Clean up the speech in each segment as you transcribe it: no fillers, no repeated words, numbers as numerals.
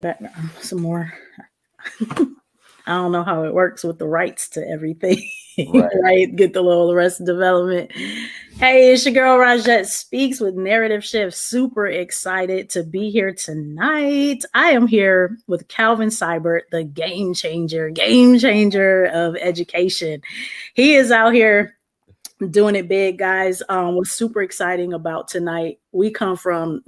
back some more. I don't know how it works with the rights to everything. Right. Right? Get the little Arrested Development. Hey, it's your girl Rajette Speaks with Narrative Shift. Super excited to be here tonight. I am here with Calvin Sibert, the game changer of education. He is out here doing it big, guys. What's super exciting about tonight, we are cut from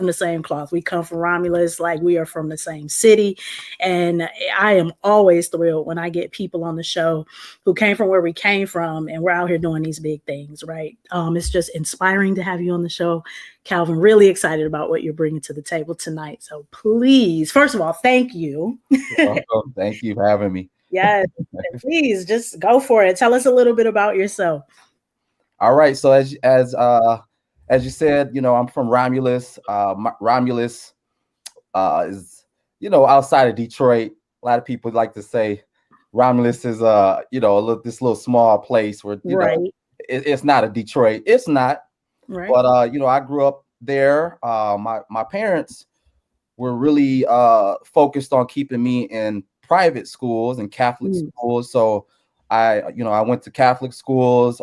the same cloth. We come from Romulus, like we are from the same city. And I am always thrilled when I get people on the show who came from where we came from, and we're out here doing these big things, right? It's just inspiring to have you on the show. Calvin, really excited about what you're bringing to the table tonight. So please, first of all, thank you. Welcome. Thank you for having me. Yes, please just go for it. Tell us a little bit about yourself. All right. So as you said, I'm from Romulus. Romulus is outside of Detroit. A lot of people like to say Romulus is this little small place where Right. It's not a Detroit. It's not. Right. But I grew up there. My parents were really focused on keeping me in private schools and Catholic schools. So I went to Catholic schools.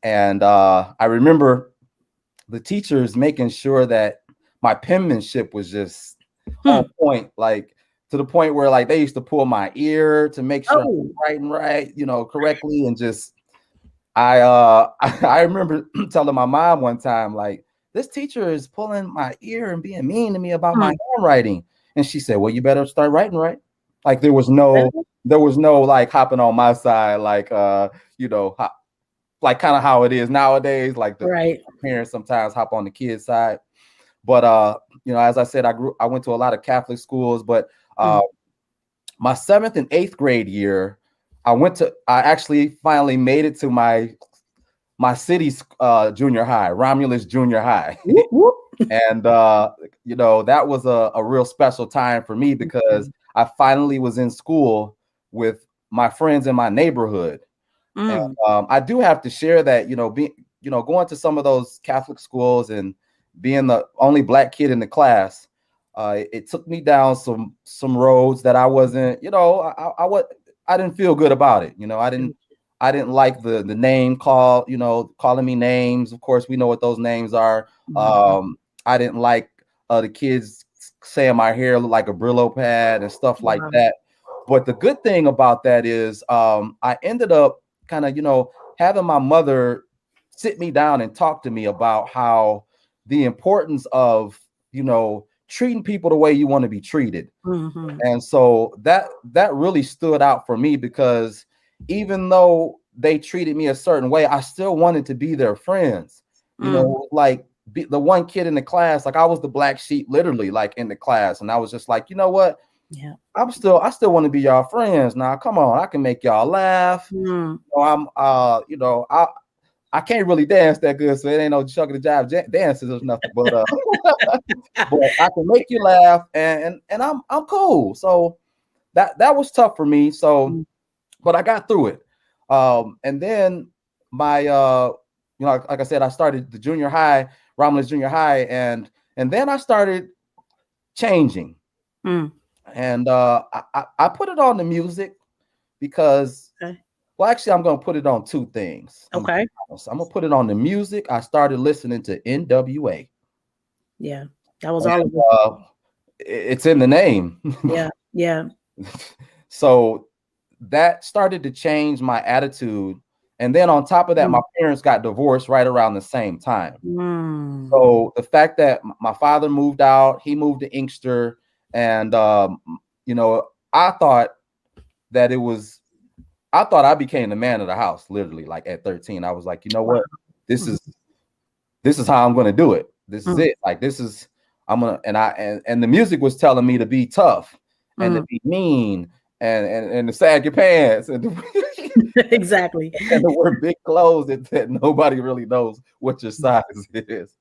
And I remember the teachers making sure that my penmanship was just on point, like to the point where like they used to pull my ear to make sure I'm writing right, correctly. And just I remember telling my mom one time, like, this teacher is pulling my ear and being mean to me about my handwriting. And she said, well, you better start writing right. Like there was no like hopping on my side, like like kind of how it is nowadays, like the parents sometimes hop on the kids' side. But as I said, I went to a lot of Catholic schools, but my 7th and 8th grade year, I actually finally made it to my city's junior high, Romulus Junior High. And that was a real special time for me because I finally was in school with my friends in my neighborhood. And I do have to share that, going to some of those Catholic schools and being the only Black kid in the class, it took me down some roads that I wasn't, I didn't feel good about it. I didn't like the name call, calling me names. Of course, we know what those names are. I didn't like the kids saying my hair looked like a Brillo pad and stuff like that. But the good thing about that is I ended up kind of, having my mother sit me down and talk to me about how the importance of, treating people the way you want to be treated. And so that really stood out for me because even though they treated me a certain way, I still wanted to be their friends. Like the one kid in the class, like I was the black sheep, literally, like in the class. And I was just like, you know what? Yeah. I still want to be y'all friends. Now, come on, I can make y'all laugh. I can't really dance that good, so it ain't no chucking the jive dances or nothing. But but I can make you laugh, and I'm cool. So that was tough for me. So, but I got through it. And then my like I said, I started the junior high, Romulus Junior High, and then I started changing. And I put it on the music because, well, actually, I'm going to put it on two things. Okay. I'm going to put it on the music. I started listening to NWA. Yeah, that was all of it. It's in the name. Yeah. So that started to change my attitude. And then on top of that, my parents got divorced right around the same time. So the fact that my father moved out, he moved to Inkster. And, I thought I became the man of the house, literally, like at 13. I was like, you know what? This is how I'm going to do it. This is it. Like, and the music was telling me to be tough and to be mean and to sag your pants and exactly. and to wear big clothes that nobody really knows what your size is.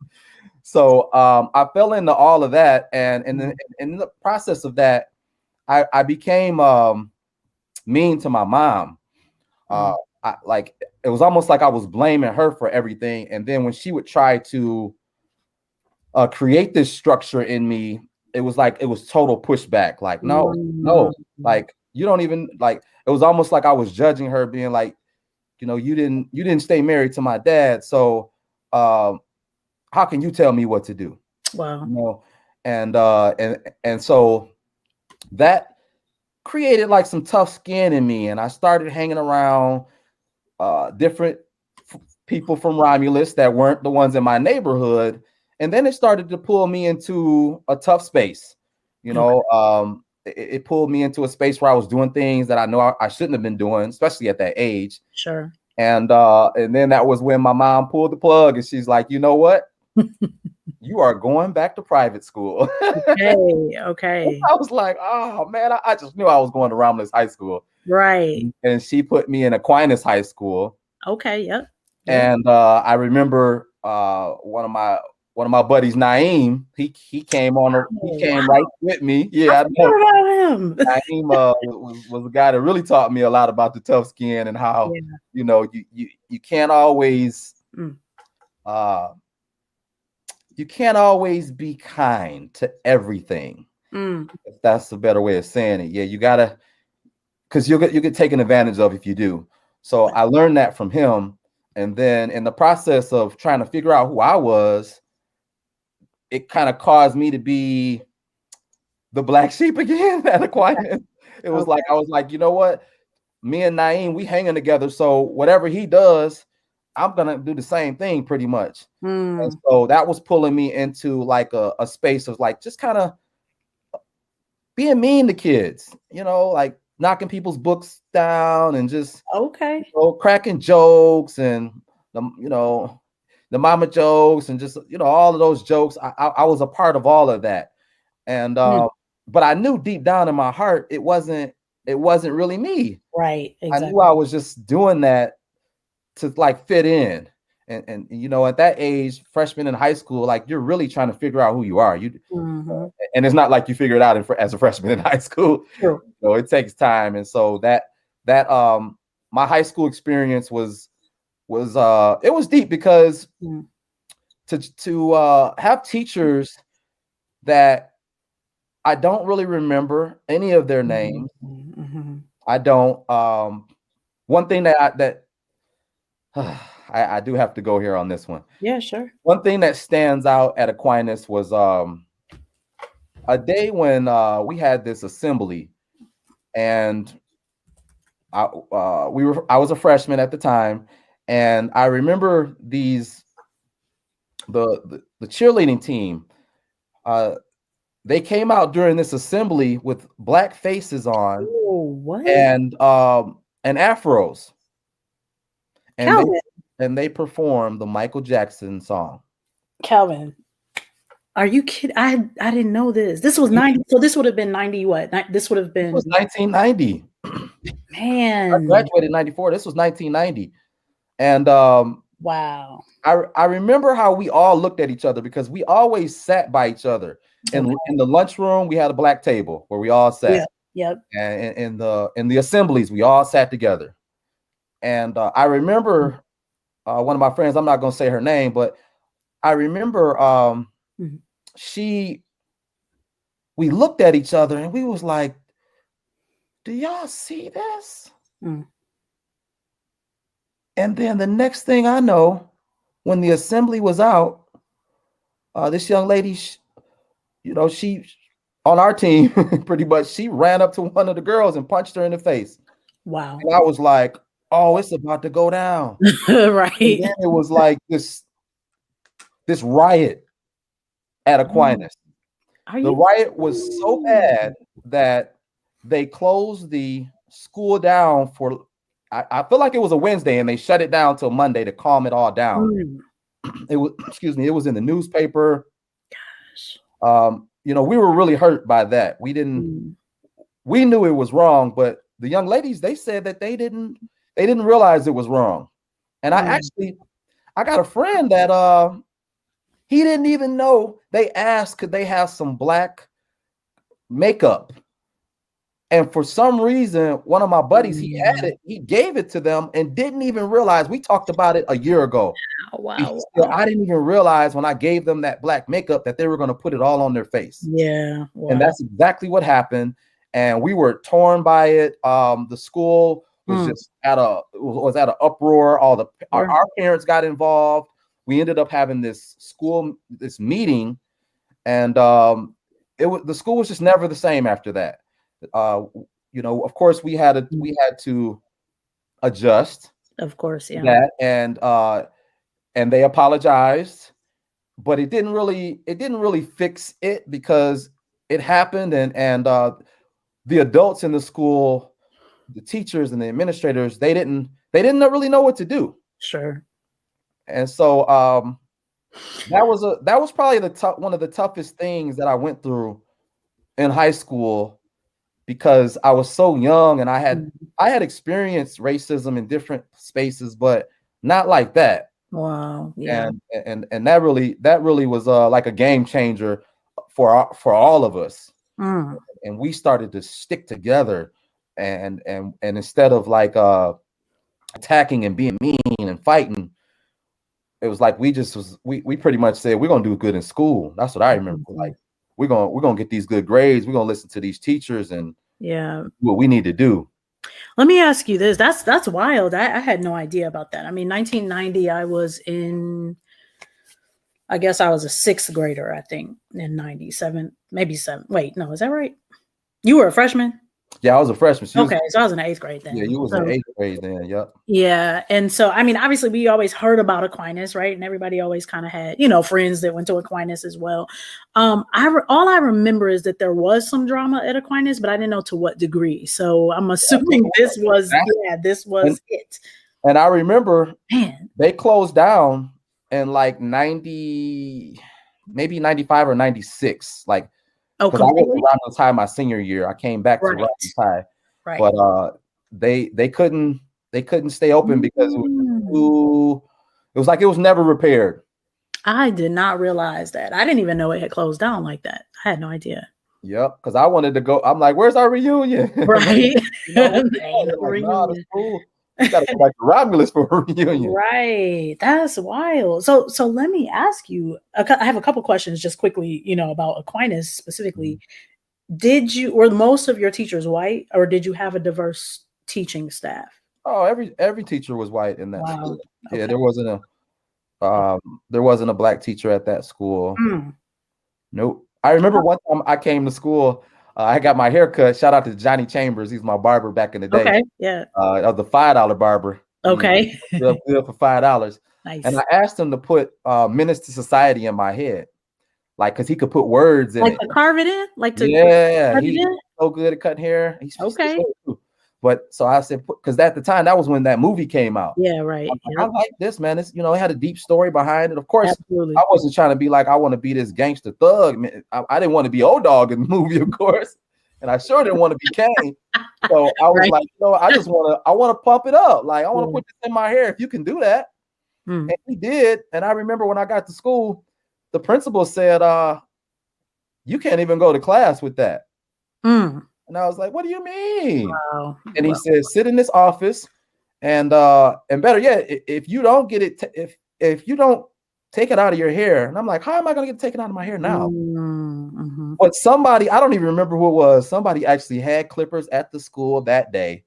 So I fell into all of that, and in the process of that, I became mean to my mom. It was almost like I was blaming her for everything, and then when she would try to create this structure in me, it was total pushback. Like, no, like you don't even like. It was almost like I was judging her, being like, you didn't stay married to my dad, so how can you tell me what to do? Wow. And so that created like some tough skin in me, and I started hanging around different people from Romulus that weren't the ones in my neighborhood, and then it started to pull me into a tough space. It pulled me into a space where I was doing things that I know I shouldn't have been doing, especially at that age. Sure. And then that was when my mom pulled the plug, and she's like, you know what? You are going back to private school. Okay. I was like, oh man, I just knew I was going to Romulus High School. Right. And she put me in Aquinas High School. Okay. Yep. And I remember one of my buddies, Naeem, he came right with me. Yeah, I know about him. Naeem was a guy that really taught me a lot about the tough skin and how you can't always you can't always be kind to everything. If that's a better way of saying it. Yeah, you gotta, because you get taken advantage of if you do. So I learned that from him. And then in the process of trying to figure out who I was, it kind of caused me to be the black sheep again at Aquinas. It was like, I was like, you know what? Me and Naeem, we hanging together. So whatever he does, I'm going to do the same thing pretty much. And so that was pulling me into like a space of like, just kind of being mean to kids, like knocking people's books down and just cracking jokes and the mama jokes and just all of those jokes. I was a part of all of that, and but I knew deep down in my heart it wasn't really me. Right. Exactly. I knew I was just doing that to like fit in. And at that age, freshman in high school, like you're really trying to figure out who you are. And it's not like you figure it out as a freshman in high school. True. So it takes time. And so that my high school experience was it was deep because to have teachers that I don't really remember any of their names. I don't. One thing that I do have to go here on this one. Yeah, sure. One thing that stands out at Aquinas was a day when we had this assembly, and I was a freshman at the time, and I remember the cheerleading team. They came out during this assembly with black faces on. Oh, what? And afros. And they performed the Michael Jackson song. Calvin, are you kidding? I didn't know this. This was 90. So this would have been 90 what? This would have been. It was 1990. Man. I graduated in 94. This was 1990. And wow. I remember how we all looked at each other because we always sat by each other. In the lunchroom, we had a black table where we all sat. Yep. And in the assemblies, we all sat together. And I remember one of my friends, I'm not going to say her name, but I remember we looked at each other and we was like, do y'all see this? And then the next thing I know, when the assembly was out, this young lady, she on our team, pretty much, she ran up to one of the girls and punched her in the face. Wow. And I was like, oh, it's about to go down. Right. And then it was like this riot at Aquinas. The riot was so bad that they closed the school down for, I feel like it was a Wednesday, and they shut it down till Monday to calm it all down. It was, it was in the newspaper. Gosh. We were really hurt by that. We knew it was wrong, but the young ladies, they said that they didn't realize it was wrong. And I got a friend that he didn't even know. They asked, could they have some black makeup And for some reason, one of my buddies, he had it, he gave it to them and didn't even realize. We talked about it a year ago. Wow. I didn't even realize when I gave them that black makeup that they were going to put it all on their face. Yeah. Wow. And that's exactly what happened. And we were torn by it. The school was just at an uproar. Our parents got involved. We ended up having this meeting, and the school was just never the same after that. Of course, we had to adjust. Of course, yeah. That, and they apologized, but it didn't really fix it because it happened, and the adults in the school, the teachers and the administrators, they didn't really know what to do. Sure. And so that was probably one of the toughest things that I went through in high school, because I was so young and I had experienced racism in different spaces, but not like that. Wow. Yeah. And that really was like a game changer for all of us. And we started to stick together, and instead of like attacking and being mean and fighting, it was like we pretty much said, we're gonna do good in school. That's what I remember. Like, we're gonna get these good grades. We're gonna listen to these teachers and do what we need to do. Let me ask you this. That's wild. I had no idea about that. I mean, 1990, I was I guess I was a 6th grader, I think, in 97, maybe 7. Wait, no, is that right? You were a freshman? Yeah, I was a freshman. So I was in the 8th grade then. Yeah, you was in 8th grade then. Yep. Yeah, and so I mean, obviously, we always heard about Aquinas, right? And everybody always kind of had, friends that went to Aquinas as well. All I remember is that there was some drama at Aquinas, but I didn't know to what degree. So I'm assuming this was it. And I remember, they closed down in like 90, maybe 95 or 96, like. Because I went around the time my senior year, I came back to Rogers High, but they couldn't stay open because it was like it was never repaired. I did not realize that. I didn't even know it had closed down like that. I had no idea. Yep, because I wanted to go. I'm like, "Where's our reunion?" Right. You gotta go back to Romulus for a reunion. Right. That's wild. So let me ask you, I have a couple questions just quickly, about Aquinas specifically. Were most of your teachers white, or did you have a diverse teaching staff? Oh, every teacher was white in that school. Okay. Yeah, there wasn't a black teacher at that school. Nope. I remember one time I came to school, I got my hair cut. Shout out to Johnny Chambers. He's my barber back in the day. Okay, yeah. Of the $5 barber. Okay. Good for $5. Nice. And I asked him to put Menace to Society in my head, like, because he could put words in like it. To carve it in, like to he's so good at cutting hair. Okay. But so I said, because at the time, that was when that movie came out. Yeah, right. I like this, man. It's, it had a deep story behind it. Of course, absolutely. I wasn't trying to be like, I want to be this gangster thug. Man, I didn't want to be Old Dog in the movie, of course. And I sure didn't want to be Kane. So I was like, I want to pump it up. Like, I want to put this in my hair. If you can do that. And he did. And I remember when I got to school, the principal said, you can't even go to class with that. And I was like, what do you mean? Wow. And he said, sit in this office, and better yet, if you don't get it, if you don't take it out of your hair. And I'm like, how am I going to get it taken out of my hair now? But somebody, I don't even remember who it was. Somebody actually had clippers at the school that day,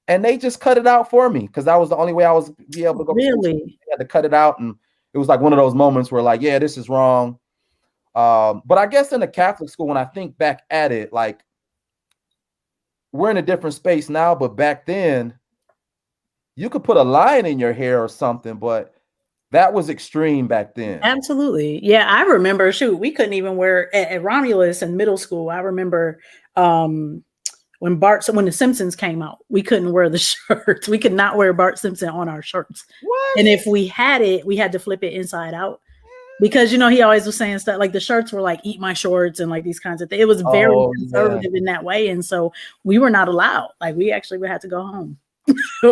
and they just cut it out for me, because that was the only way I was be able to go. Really? They had to cut it out, and it was like one of those moments where, like, yeah, this is wrong. But I guess in the Catholic school, when I think back at it, like, we're in a different space now, but back then you could put a line in your hair or something, but that was extreme back then. Absolutely. Yeah, I remember, we couldn't even wear at Romulus in middle school. I remember when the Simpsons came out, we couldn't wear the shirts. We could not wear Bart Simpson on our shirts. What? And if we had it, we had to flip it inside out. Because, he always was saying stuff like the shirts were like, eat my shorts and like these kinds of things. It was very conservative in that way. And so we were not allowed. Like, we actually would have to go home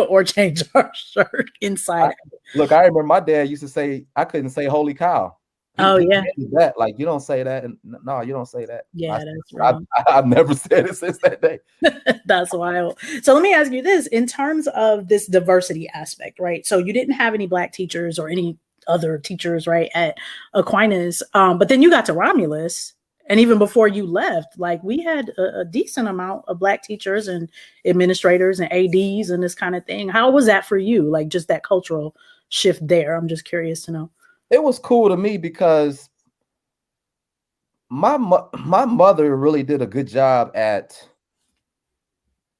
or change our shirt inside. Look, I remember my dad used to say, I couldn't say holy cow. He yeah. that, like, you don't say that, and no, you don't say that. Yeah, that's wrong. I've never said it since that day. That's wild. So let me ask you this: in terms of this diversity aspect, right? So you didn't have any Black teachers or any other teachers, right, at Aquinas, but then you got to Romulus, and even before you left, like, we had a decent amount of Black teachers and administrators and ADs and this kind of thing. How was that for you? Like, just that cultural shift there. I'm just curious to know. It was cool to me because my mother really did a good job at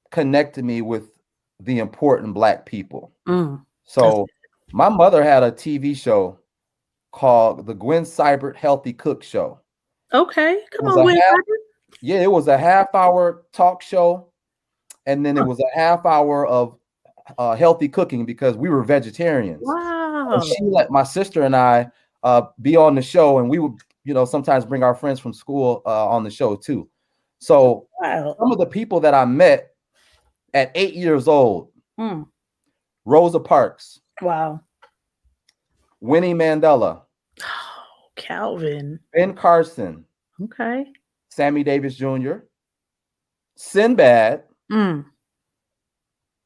connecting me with the important Black people. So my mother had a TV show called the Gwen Sibert Healthy Cook Show. Okay, come on, Gwen Sibert. Yeah, it was a half-hour talk show, and then it was a half hour of healthy cooking because we were vegetarians. Wow. And she let my sister and I be on the show, and we would, sometimes bring our friends from school on the show too. So some of the people that I met at 8 years old, Rosa Parks. Wow. Winnie Mandela. Oh, Calvin. Ben Carson. Okay. Sammy Davis Jr. Sinbad.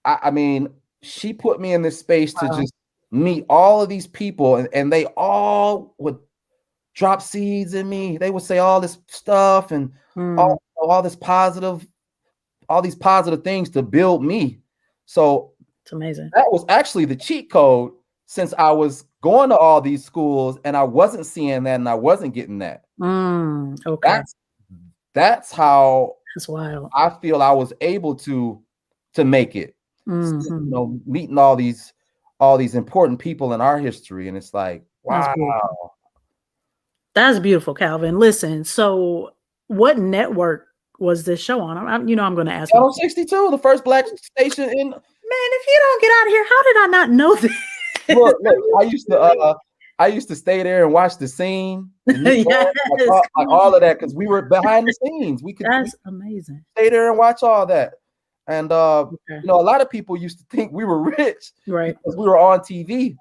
I mean, she put me in this space to just meet all of these people, and they all would drop seeds in me. They would say all this stuff and all these positive things to build me. So it's amazing. That was actually the cheat code, since I was going to all these schools and I wasn't seeing that and I wasn't getting that. Okay. That's how that's wild. I feel I was able to make it. Meeting all these important people in our history, and it's like, wow. That's beautiful, Calvin. Listen, so what network was this show on? I'm going to ask. Channel 62, the first Black station in. Man, if you don't get out of here, how did I not know this? Look, I used to stay there and watch the scene. Yes. Like all of that, because we were behind the scenes. That's amazing. Stay there and watch all that. And a lot of people used to think we were rich, right? Because we were on TV.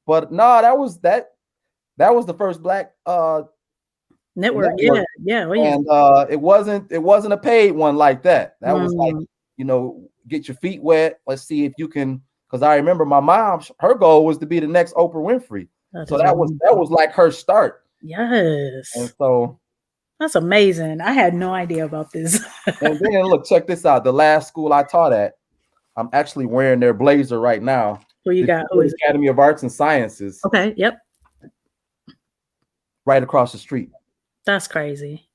But no, that was the first Black network. Yeah. And it wasn't a paid one like that. That was like, get your feet wet. Let's see if you can. Because I remember my mom, her goal was to be the next Oprah Winfrey. So that was like her start. Yes. And so that's amazing. I had no idea about this. And then look, check this out. The last school I taught at, I'm actually wearing their blazer right now. Who you got? The Academy of Arts and Sciences. Okay. Yep. Right across the street. That's crazy.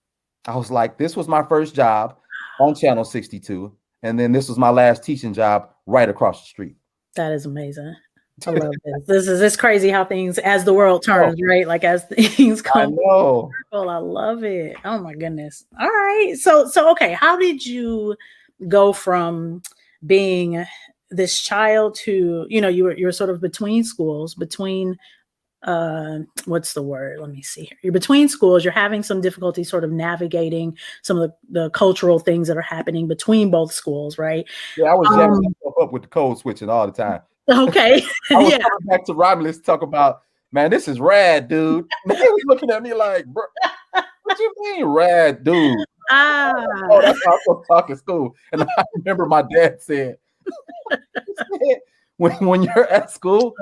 I was like, this was my first job on Channel 62. And then this was my last teaching job right across the street. That is amazing. I love this. It's crazy how things, as the world turns, right? Like as things come. I know. I love it. Oh my goodness. All right. So okay. How did you go from being this child to, you were sort of between schools, what's the word? Let me see here. You're between schools. You're having some difficulty sort of navigating some of the cultural things that are happening between both schools, right? Yeah, I was jamming myself up with the code switching all the time. Okay. I was coming back to Romulus to talk about, man, this is rad, dude. They was looking at me like, bro, what you mean rad, dude? Oh, that's how I was talking school. And I remember my dad said, when you're at school,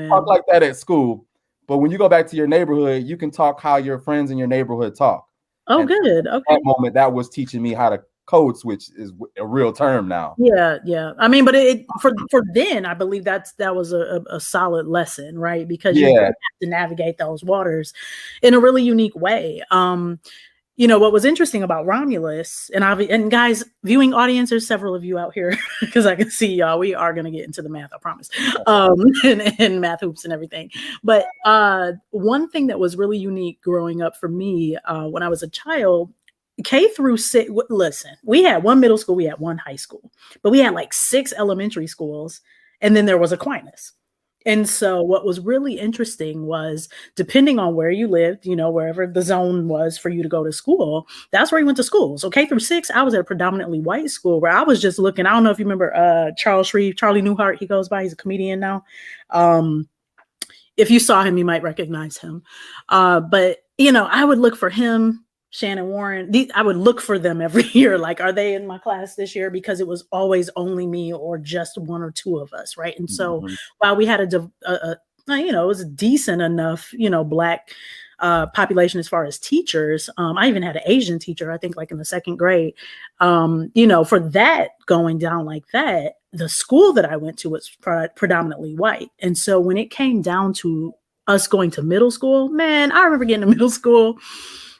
talk like that at school. But when you go back to your neighborhood, you can talk how your friends in your neighborhood talk. Oh, and good. Okay. That moment, that was teaching me how to code switch, is a real term now. Yeah. I mean, but for then, I believe that was a solid lesson, right? Because you have to navigate those waters in a really unique way. What was interesting about Romulus, and guys, viewing audience, there's several of you out here because I can see y'all. We are going to get into the math, I promise, and math hoops and everything. But one thing that was really unique growing up for me when I was a child, K through 6. Listen, we had one middle school, we had one high school, but we had like 6 elementary schools, and then there was Aquinas. And so what was really interesting was, depending on where you lived, wherever the zone was for you to go to school, that's where you went to school. So K through 6, I was at a predominantly white school where I was just looking. I don't know if you remember Charlie Newhart, he goes by, he's a comedian now. if you saw him, you might recognize him. But I would look for him, Shannon Warren. I would look for them every year. Like, are they in my class this year? Because it was always only me or just one or two of us, right? And so while we had it was a decent enough, Black population as far as teachers. I even had an Asian teacher, I think like in the second grade. For that going down like that, the school that I went to was predominantly white. And so when it came down to us going to middle school, man, I remember getting to middle school,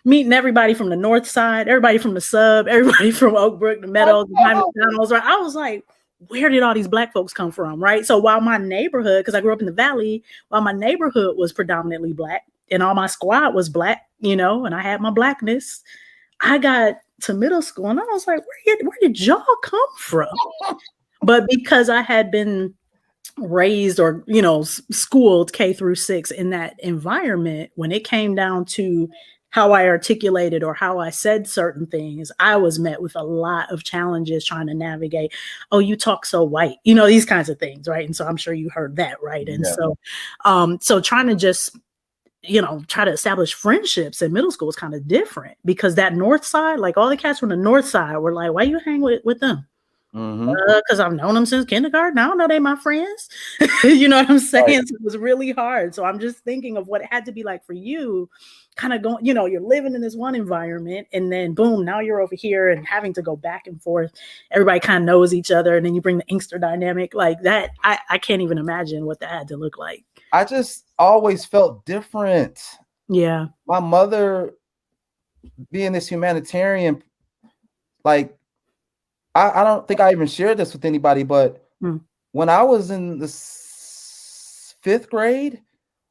meeting everybody from the north side, everybody from the sub, everybody from Oak Brook, the Meadows, the McDonald's, right? I was like, where did all these Black folks come from, right? So while my neighborhood, because I grew up in the Valley, while my neighborhood was predominantly Black and all my squad was Black, and I had my Blackness, I got to middle school and I was like, where did y'all come from? But because I had been raised or, schooled K through 6 in that environment, when it came down to how I articulated or how I said certain things, I was met with a lot of challenges trying to navigate. Oh, you talk so white, these kinds of things, right? And so I'm sure you heard that, right? And so trying to just, try to establish friendships in middle school is kind of different because that north side, like all the cats from the north side were like, why you hang with them? Because I've known them since kindergarten. I don't know they my friends. You know what I'm saying? Right. So it was really hard. So I'm just thinking of what it had to be like for you, kind of going, you're living in this one environment and then boom, now you're over here and having to go back and forth. Everybody kind of knows each other. And then you bring the Inkster dynamic like that. I can't even imagine what that had to look like. I just always felt different. Yeah. My mother being this humanitarian, like, I don't think I even shared this with anybody, but when I was in the 5th grade,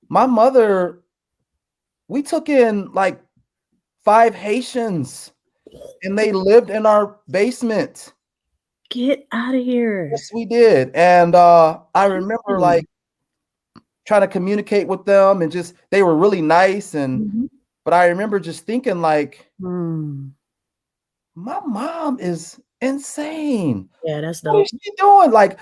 my mother, we took in like 5 Haitians and they lived in our basement. Get out of here. Yes, we did. And I remember like trying to communicate with them and just, they were really nice. And, but I remember just thinking like, my mom is insane. Yeah, that's dope. What is she doing? Like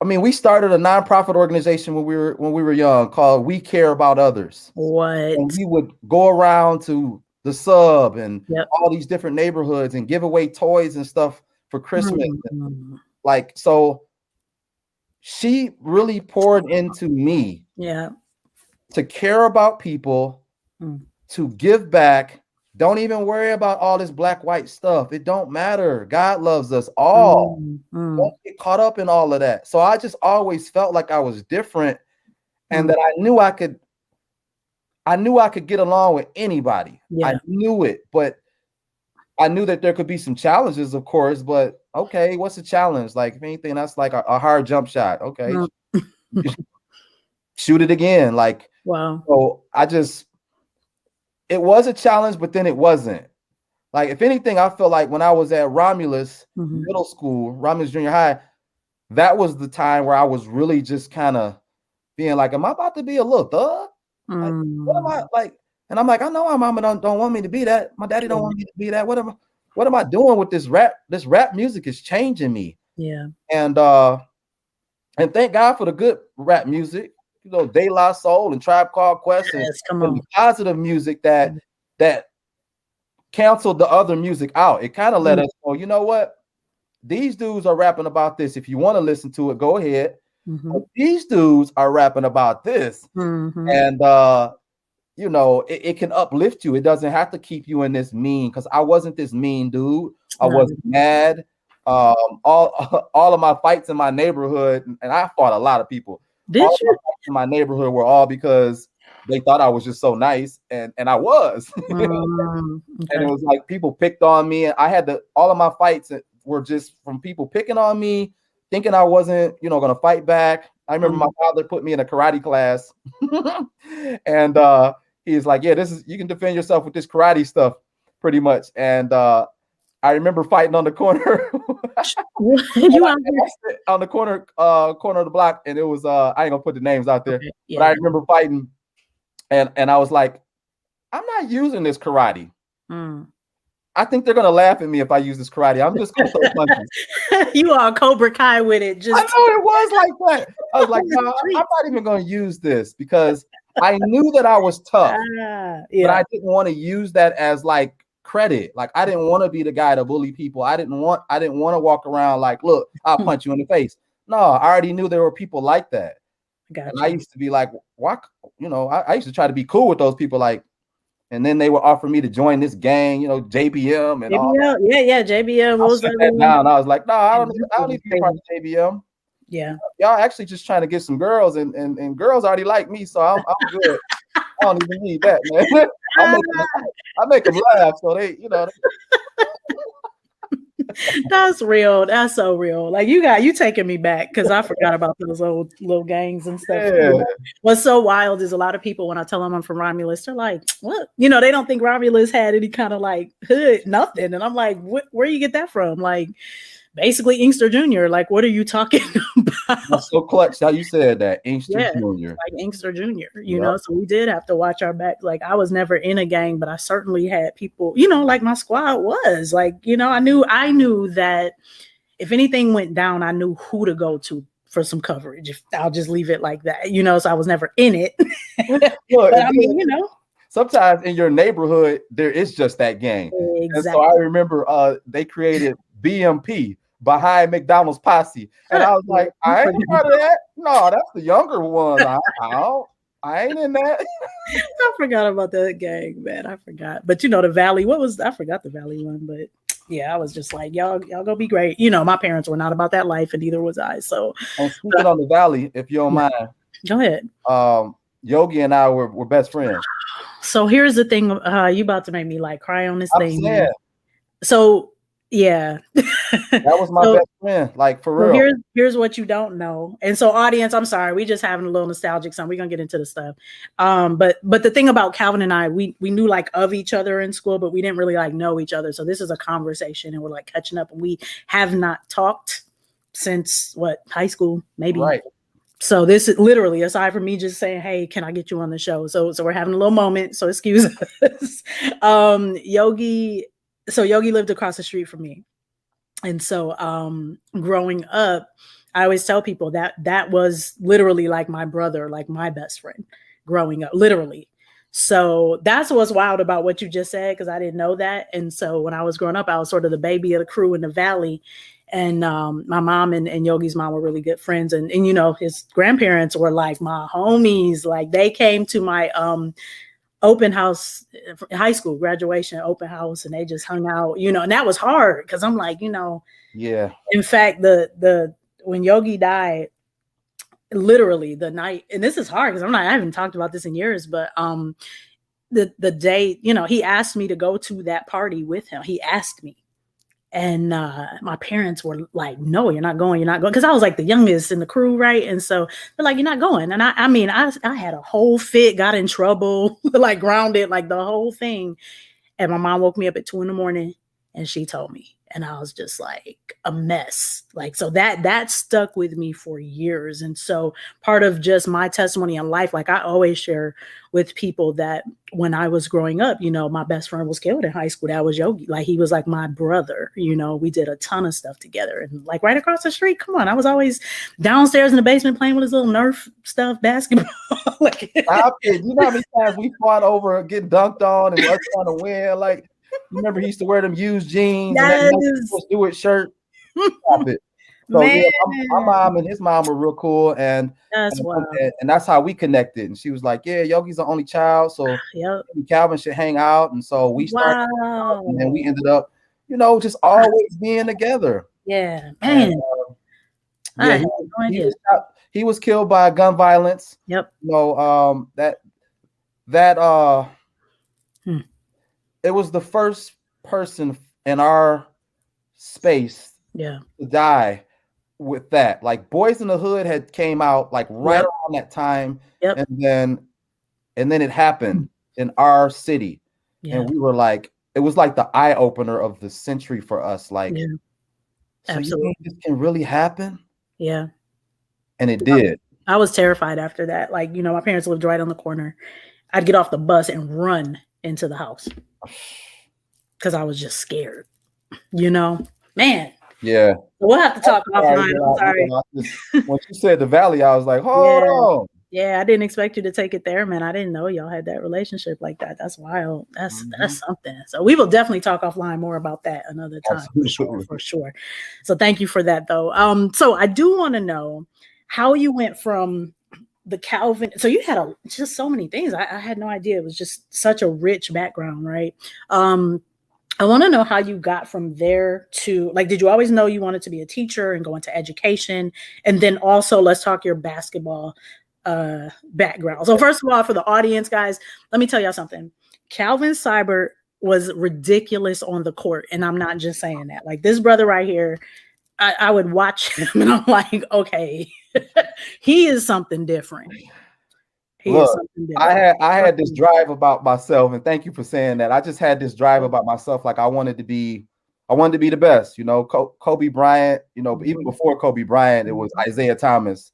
we started a nonprofit organization when we were young called We Care About Others. What? And we would go around to the sub and all these different neighborhoods and give away toys and stuff for Christmas. Like, so she really poured into me. Yeah. To care about people, to give back. Don't even worry about all this black-white stuff. It don't matter. God loves us all. Don't get caught up in all of that. So I just always felt like I was different and that I knew I could get along with anybody. Yeah. I knew it, but I knew that there could be some challenges, of course, but okay, what's the challenge? Like, if anything, that's like a hard jump shot. Okay. Shoot it again. Like, wow. So it was a challenge, but then it wasn't. Like, if anything, I feel like when I was at Romulus middle school, Romulus Junior High, that was the time where I was really just kind of being like, am I about to be a little thug? Like, what am I like? And I'm like, I know my mama don't want me to be that. My daddy don't want me to be that. What am I doing with this rap? This rap music is changing me. Yeah. And thank God for the good rap music. De La Soul and Tribe Called Quest and the positive music that canceled the other music out. It kind of let us know, you know what? These dudes are rapping about this. If you want to listen to it, go ahead. But these dudes are rapping about this. And it can uplift you. It doesn't have to keep you in this mean, because I wasn't this mean dude. I wasn't mad. All of my fights in my neighborhood, and I fought a lot of people. Did all you? In my neighborhood were all because they thought I was just so nice, and I was. Okay. And it was like people picked on me, and I had all of my fights were just from people picking on me, thinking I wasn't, gonna fight back. I remember my father put me in a karate class, and he's like, "Yeah, you can defend yourself with this karate stuff, pretty much." And I remember fighting on the corner. On the corner of the block, and it was I ain't gonna put the names out there, but I remember fighting, and I was like, I'm not using this karate. I think they're gonna laugh at me if I use this karate. I'm just gonna throw punches. You are Cobra Kai with it. Just I know it was like that. I was like, no, I'm not even gonna use this because I knew that I was tough, but I didn't want to use that as like credit. Like I didn't want to be the guy to bully people. I didn't want to walk around like, look, I'll punch you in the face. No, I already knew there were people like that. And I used to be like, why? You know, I used to try to be cool with those people, like. And then they were offering me to join this gang, you know, JBM and all. Yeah, JBM. What was that down? I was like, no, I don't need to be part of JBM. Yeah, y'all actually just trying to get some girls, and girls already like me, so I'm good. I don't even need that, man. I make them laugh, so they, you know. That's real. That's so real. Like you taking me back because I forgot about those old little gangs and stuff. Yeah. What's so wild is a lot of people, when I tell them I'm from Romulus, they're like, what? You know, they don't think Romulus had any kind of like hood, nothing. And I'm like, where you get that from? Like, basically Inkster Jr. Like, what are you talking about? That's so clutch how you said that. Inkster Jr. Like Inkster Jr. You know, so we did have to watch our back. Like, I was never in a gang, but I certainly had people, you know, like my squad was like, you know, I knew that if anything went down, I knew who to go to for some coverage. If I'll just leave it like that, you know, so I was never in it. Look, but I mean, you know, sometimes in your neighborhood, there is just that gang. Exactly. And so I remember they created BMP, behind McDonald's posse, and I was like, I ain't part of that. No, that's the younger ones. I ain't in that. I forgot about that gang, man. I forgot. But you know, the Valley. I forgot the Valley one, but yeah, I was just like, y'all gonna be great. You know, my parents were not about that life, and neither was I. So, and speaking on the Valley, if you don't mind, go ahead. Yogi and I were best friends. So here's the thing. You about to make me like cry on this thing. Saying. So. Yeah. That was my best friend, like for real. So here's what you don't know. And so audience, I'm sorry, we just having a little nostalgic song. We're gonna get into the stuff. But the thing about Calvin and I, we knew like of each other in school, but we didn't really like know each other. So this is a conversation and we're like catching up, and we have not talked since high school, maybe. Right. So this is literally, aside from me just saying, hey, can I get you on the show? So we're having a little moment. So excuse us. Yogi lived across the street from me. And so growing up, I always tell people that was literally like my brother, like my best friend growing up, literally. So that's what's wild about what you just said, because I didn't know that. And so when I was growing up, I was sort of the baby of the crew in the Valley. And my mom and Yogi's mom were really good friends. And you know, his grandparents were like my homies. Like they came to my open house, high school graduation open house, and they just hung out, you know, and that was hard because I'm like, you know, yeah. In fact, the when Yogi died, literally the night, and this is hard because I haven't talked about this in years, but the day, you know, he asked me to go to that party with him. He asked me. And my parents were like, no, you're not going. Because I was like the youngest in the crew, right? And so they're like, you're not going. And I mean, I had a whole fit, got in trouble, like grounded, like the whole thing. And my mom woke me up at 2 a.m. and she told me. And I was just like a mess. Like, so that stuck with me for years. And so part of just my testimony in life, like I always share with people that when I was growing up, you know, my best friend was killed in high school. That was Yogi. Like he was like my brother, you know, we did a ton of stuff together, and like right across the street. Come on. I was always downstairs in the basement playing with his little Nerf stuff, basketball. Like, you know how many times we fought over getting dunked on and us trying to win? Like, you remember he used to wear them used jeans and that Stewart shirt. Stop it. So yeah, my mom and his mom were real cool, and that's how we connected. And she was like, "Yeah, Yogi's the only child, so Calvin should hang out." And so we started, and then we ended up, you know, just always being together. Yeah, man. And, he was killed by gun violence. Yep. You know, it was the first person in our space to die with that. Like Boys in the Hood had came out like right around that time, and then it happened in our city, and we were like, it was like the eye opener of the century for us. Like, so absolutely, you think this can really happen? Yeah, and it did. I was terrified after that. Like, you know, my parents lived right on the corner. I'd get off the bus and run into the house. because I was just scared, man. Yeah. We'll have to talk offline. I'm sorry. When you said the Valley, I was like, hold on. Yeah, I didn't expect you to take it there, man. I didn't know y'all had that relationship like that. That's wild. That's something. So we will definitely talk offline more about that another time. For sure. So thank you for that though. So I do want to know how you went from the Calvin. So you had just so many things. I had no idea. It was just such a rich background, right? I want to know how you got from there to, like, did you always know you wanted to be a teacher and go into education? And then also let's talk your basketball background. So first of all, for the audience, guys, let me tell y'all something. Calvin Sibert was ridiculous on the court. And I'm not just saying that. Like, this brother right here, I would watch him and I'm like, okay, he is something different. Look, I had this drive about myself, and thank you for saying that. I just had this drive about myself, like I wanted to be the best. Kobe Bryant. Even before Kobe Bryant, it was Isaiah Thomas,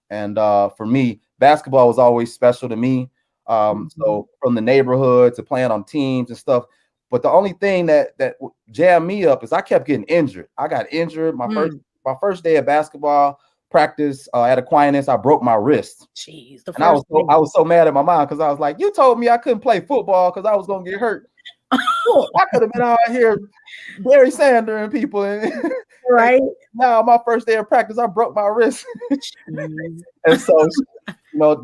and for me, basketball was always special to me. So from the neighborhood to playing on teams and stuff. But the only thing that jammed me up is I kept getting injured. I got injured my first day of basketball practice at Aquinas. I broke my wrist. Jeez, and I was so mad at my mom because I was like, you told me I couldn't play football because I was gonna get hurt. I could have been out here Barry Sanders and people, right? Now my first day of practice, I broke my wrist. And so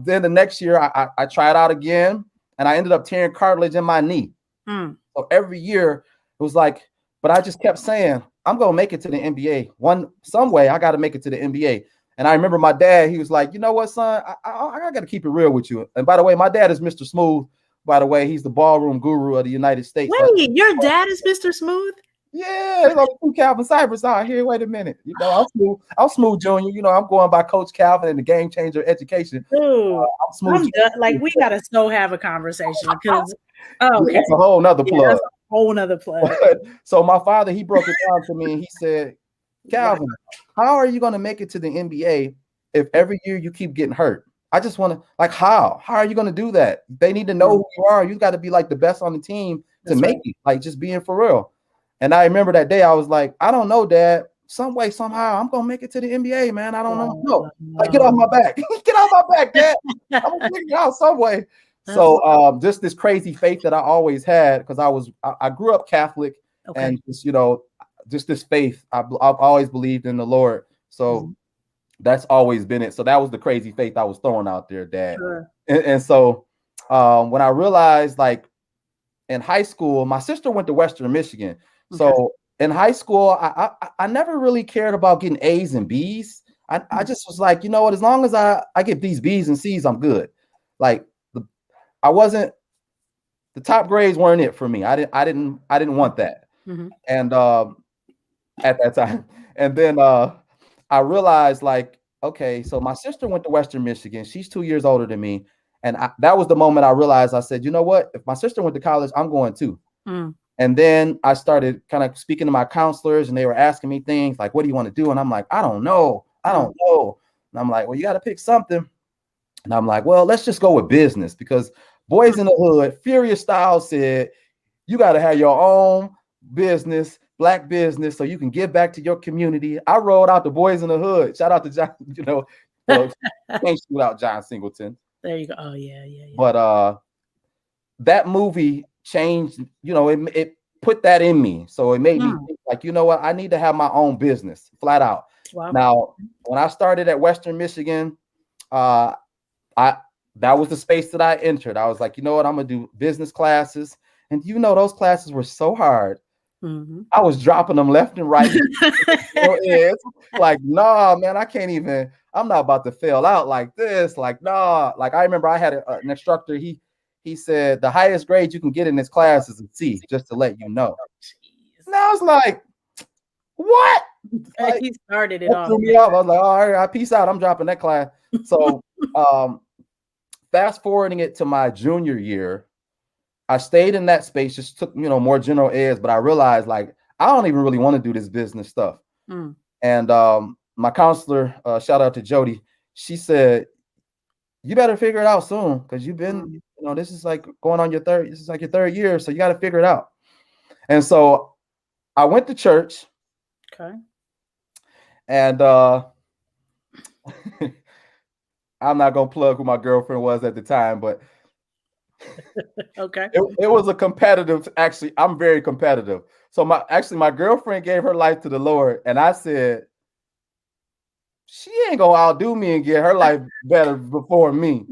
then the next year I tried out again, and I ended up tearing cartilage in my knee. So every year it was like, but I just kept saying, I'm gonna make it to the NBA. Some way I got to make it to the NBA. And I remember my dad, he was like, you know what, son, I got to keep it real with you. And by the way, my dad is Mr. Smooth. By the way, he's the ballroom guru of the United States. Wait, your dad is Mr. Smooth? Yeah, there's only two Calvin Siberts out here. Wait a minute. I'm Smooth Junior. I'm going by Coach Calvin and the Game Changer Education. Dude, I'm Smooth. Like, we gotta have a conversation because it's a whole nother plug. That's a whole nother plug. So my father, he broke it down to me and he said, Calvin, how are you going to make it to the NBA if every year you keep getting hurt? I just want to, how are you going to do that? They need to know who you are. You got to be like the best on the team to make it, like just being for real. And I remember that day I was like, I don't know, Dad. Some way, somehow, I'm going to make it to the NBA, man. I don't know. No. Like, get off my back. Get off my back, Dad. I'm going to figure it out some way. So just this crazy faith that I always had, because I grew up Catholic, and just this faith. I've always believed in the Lord. So that's always been it. So that was the crazy faith I was throwing out there, Dad. Sure. And so when I realized, like, in high school, my sister went to Western Michigan. So in high school, I never really cared about getting A's and B's. I just was like, you know what, as long as I get these B's and C's, I'm good. Like, the top grades weren't it for me. I didn't want that. And at that time. And then I realized, like, okay, so my sister went to Western Michigan. She's 2 years older than me. And that was the moment I realized, I said, you know what? If my sister went to college, I'm going too. And then I started kind of speaking to my counselors, and they were asking me things like, what do you want to do? And I'm like, I don't know. And I'm like, well, you got to pick something. And I'm like, well, let's just go with business, because Boys in the Hood, Furious Styles said, you got to have your own business, Black business, so you can give back to your community. I rolled out the Boys in the Hood. Shout out to John, can't shoot out John Singleton. There you go. Oh, yeah. But that movie changed, it put that in me. So it made me think, like, you know what? I need to have my own business, flat out. Wow. Now, when I started at Western Michigan, that was the space that I entered. I was like, you know what? I'm going to do business classes. And those classes were so hard. I was dropping them left and right. Like, nah, man, I can't even. I'm not about to fail out like this. Like, nah. Like, I remember I had an instructor. He said the highest grade you can get in this class is a C, just to let you know. And I was like, what? Like, he started it off. Threw me off. I was like, all right, peace out. I'm dropping that class. So, fast forwarding it to my junior year, I stayed in that space, just took, more general eds, but I realized, like, I don't even really want to do this business stuff. And my counselor, shout out to Jody, she said, you better figure it out soon, because you've been, this is like going on your third year, so you got to figure it out. And so I went to church. Okay. And I'm not gonna plug who my girlfriend was at the time, but okay. It was a competitive. Actually, I'm very competitive. So my girlfriend gave her life to the Lord, and I said, she ain't gonna outdo me and get her life better before me.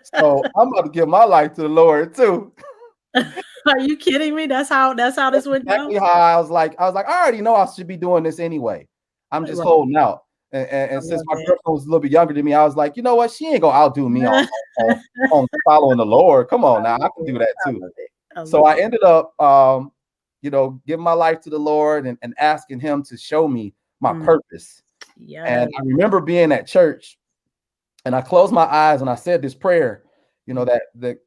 So I'm about to give my life to the Lord too. Are you kidding me? That's how this went Exactly down. how I was like, I already know I should be doing this anyway. I'm just holding out. And since my girlfriend was a little bit younger than me, I was like, you know what? She ain't gonna outdo me on following the Lord. Come on now, I can do that too. So I ended up, giving my life to the Lord and asking Him to show me my purpose. Yeah. And I remember being at church, and I closed my eyes and I said this prayer, that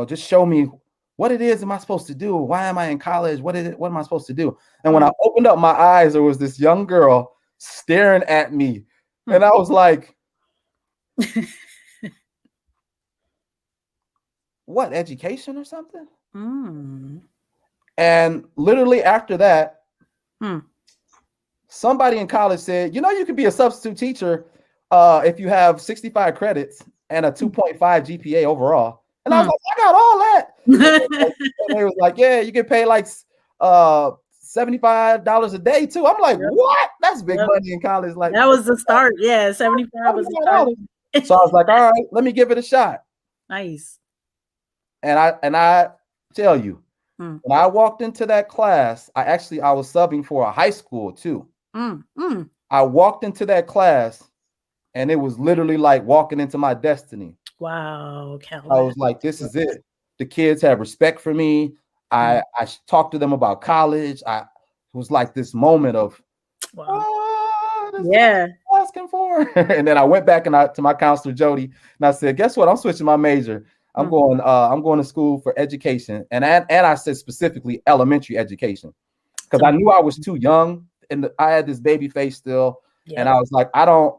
just show me what it is am I supposed to do? Why am I in college? What am I supposed to do? And when I opened up my eyes, there was this young girl staring at me. And I was like, what, education or something? And literally after that, somebody in college said, you could be a substitute teacher if you have 65 credits and a 2.5 GPA overall. And I was like, I got all that. And they was like, yeah, you get paid like $75 a day too. I'm like, what? That's big money in college. Like, that was the start. Yeah, 75 was the start. So I was like, all right, let me give it a shot. Nice. And I tell you, when I walked into that class, I was subbing for a high school too. I walked into that class, and it was literally like walking into my destiny. Wow, Calvin. I was like, this is it. The kids have respect for me. I talked to them about college. It was like this moment of, asking for. And then I went back to my counselor Jody, and I said, guess what? I'm switching my major. I'm going to school for education, and I said specifically elementary education, because I knew I was too young, and I had this baby face still, and I was like, I don't.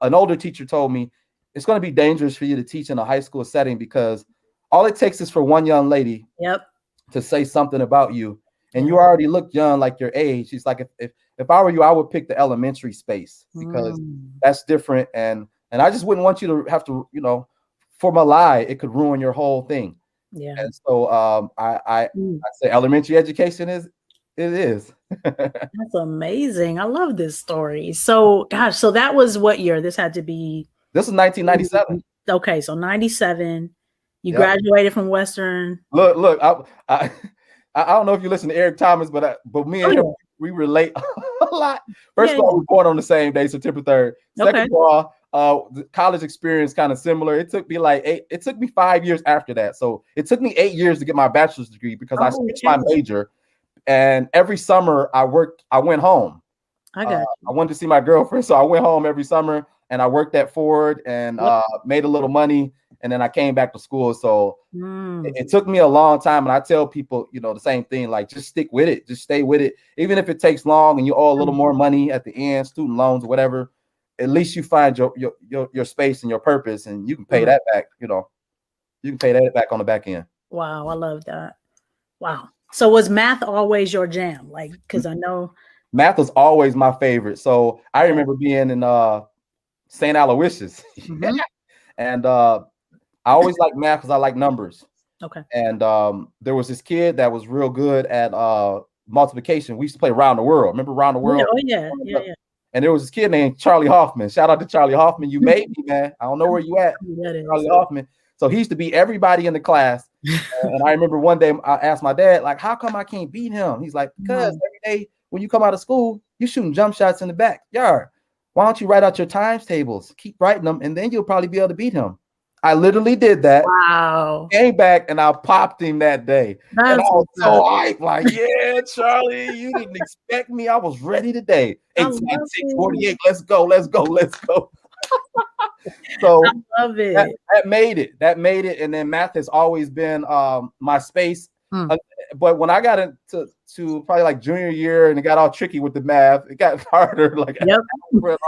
An older teacher told me it's going to be dangerous for you to teach in a high school setting, because all it takes is for one young lady to say something about you, and you already look young, like your age. She's like, if I were you, I would pick the elementary space, because that's different, and I just wouldn't want you to have to, form a lie. It could ruin your whole thing. Yeah. And so I say elementary education is. That's amazing. I love this story. So, gosh, so that was what year? This had to be. This was 1997. Okay, so 97. You graduated from Western. Look. I don't know if you listen to Eric Thomas, but me and him, we relate a lot. First of all, we were born on the same day, September 3rd. Second of all, the college experience kind of similar. It took me 5 years after that. So it took me 8 years to get my bachelor's degree, because I switched my major. And every summer I went home. I wanted to see my girlfriend, so I went home every summer, and I worked at Ford and made a little money, and then I came back to school. So it took me a long time, and I tell people, the same thing, like, just stick with it, just stay with it, even if it takes long and you owe a little more money at the end, student loans, whatever. At least you find your space and your purpose, and you can pay that back. You can pay that back on the back end. Wow, I love that. Wow. So was math always your jam? Like, because I know math was always my favorite. So I remember being in St. Aloysius, and I always liked math because I like numbers. Okay. And there was this kid that was real good at multiplication. We used to play Round the World. Remember Round the World? Yeah. And there was this kid named Charlie Hoffman. Shout out to Charlie Hoffman. You made me, man. I don't know where you at. Charlie Hoffman. So he used to beat everybody in the class. And I remember one day I asked my dad, like, how come I can't beat him? He's like, because every day when you come out of school, you're shooting jump shots in the backyard. Why don't you write out your times tables? Keep writing them, and then you'll probably be able to beat him. I literally did that. Wow. Came back and I popped him that day. And I was so hyped, like, yeah, Charlie, you didn't expect me. I was ready today. 18-48, let's go. So I love it. That made it. And then math has always been my space. But when I got into probably like junior year and it got all tricky with the math, it got harder. Like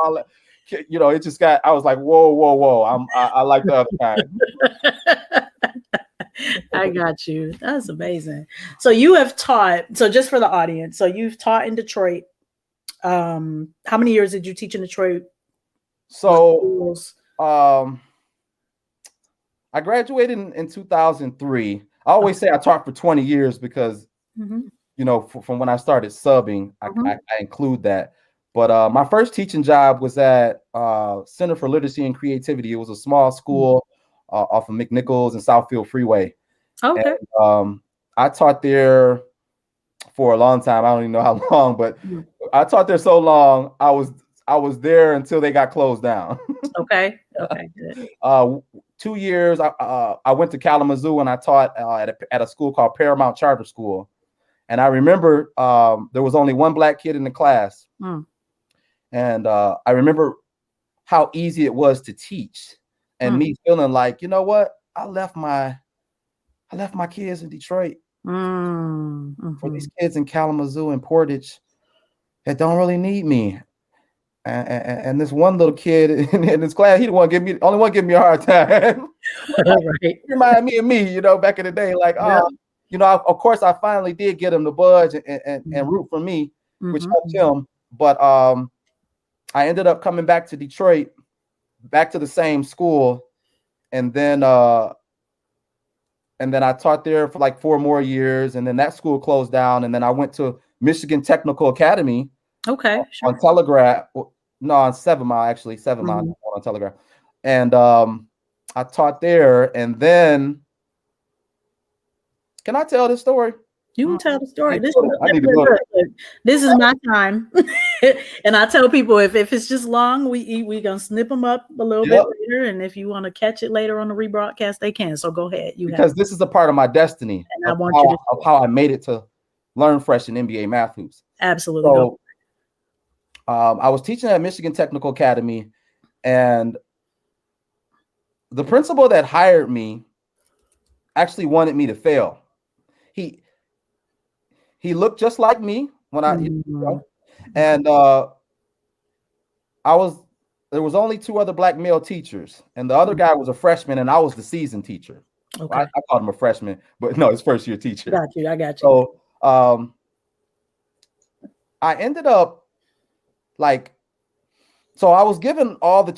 all that, it just got. I was like, whoa. I like the other kind. I got you. That's amazing. So you have taught, so just for the audience, so you've taught in Detroit. How many years did you teach in Detroit? So I graduated in 2003. I always say I taught for 20 years because, you know, from when I started subbing, I include that. But my first teaching job was at Center for Literacy and Creativity. It was a small school off of McNichols and Southfield Freeway. Okay. And I taught there for a long time. I don't even know how long, but I taught there so long. I was there until they got closed down. Okay. Good. 2 years. I went to Kalamazoo and I taught at a school called Paramount Charter School. And I remember there was only one black kid in the class. And I remember how easy it was to teach, and me feeling like, you know what, I left my kids in Detroit for these kids in Kalamazoo and Portage that don't really need me. And this one little kid in this class, he the only one give me a hard time. Right. Remind me of me, you know, back in the day, like, you know, of course I finally did get him to budge and root for me, which helped him. But I ended up coming back to Detroit, back to the same school, and then I taught there for like 4 more years, and then that school closed down, and then I went to Michigan Technical Academy. Okay, on Telegraph. No, on 7 Mile, actually 7 Mile on Telegraph, and I taught there, and then can I tell this story? You can tell the story. This is my time. And I tell people if it's just long, we gonna snip them up a little bit later. And if you want to catch it later on the rebroadcast, they can. So go ahead. Because this is a part of my destiny and of how I made it to Learn Fresh in NBA Math Hoops. Absolutely. So I was teaching at Michigan Technical Academy, and the principal that hired me actually wanted me to fail. He looked just like me when and there was only 2 other black male teachers, and the other guy was a freshman, and I was the seasoned teacher. Okay. Well, I called him a freshman, but no, it's first year teacher. I got you. So I ended up so I was given all the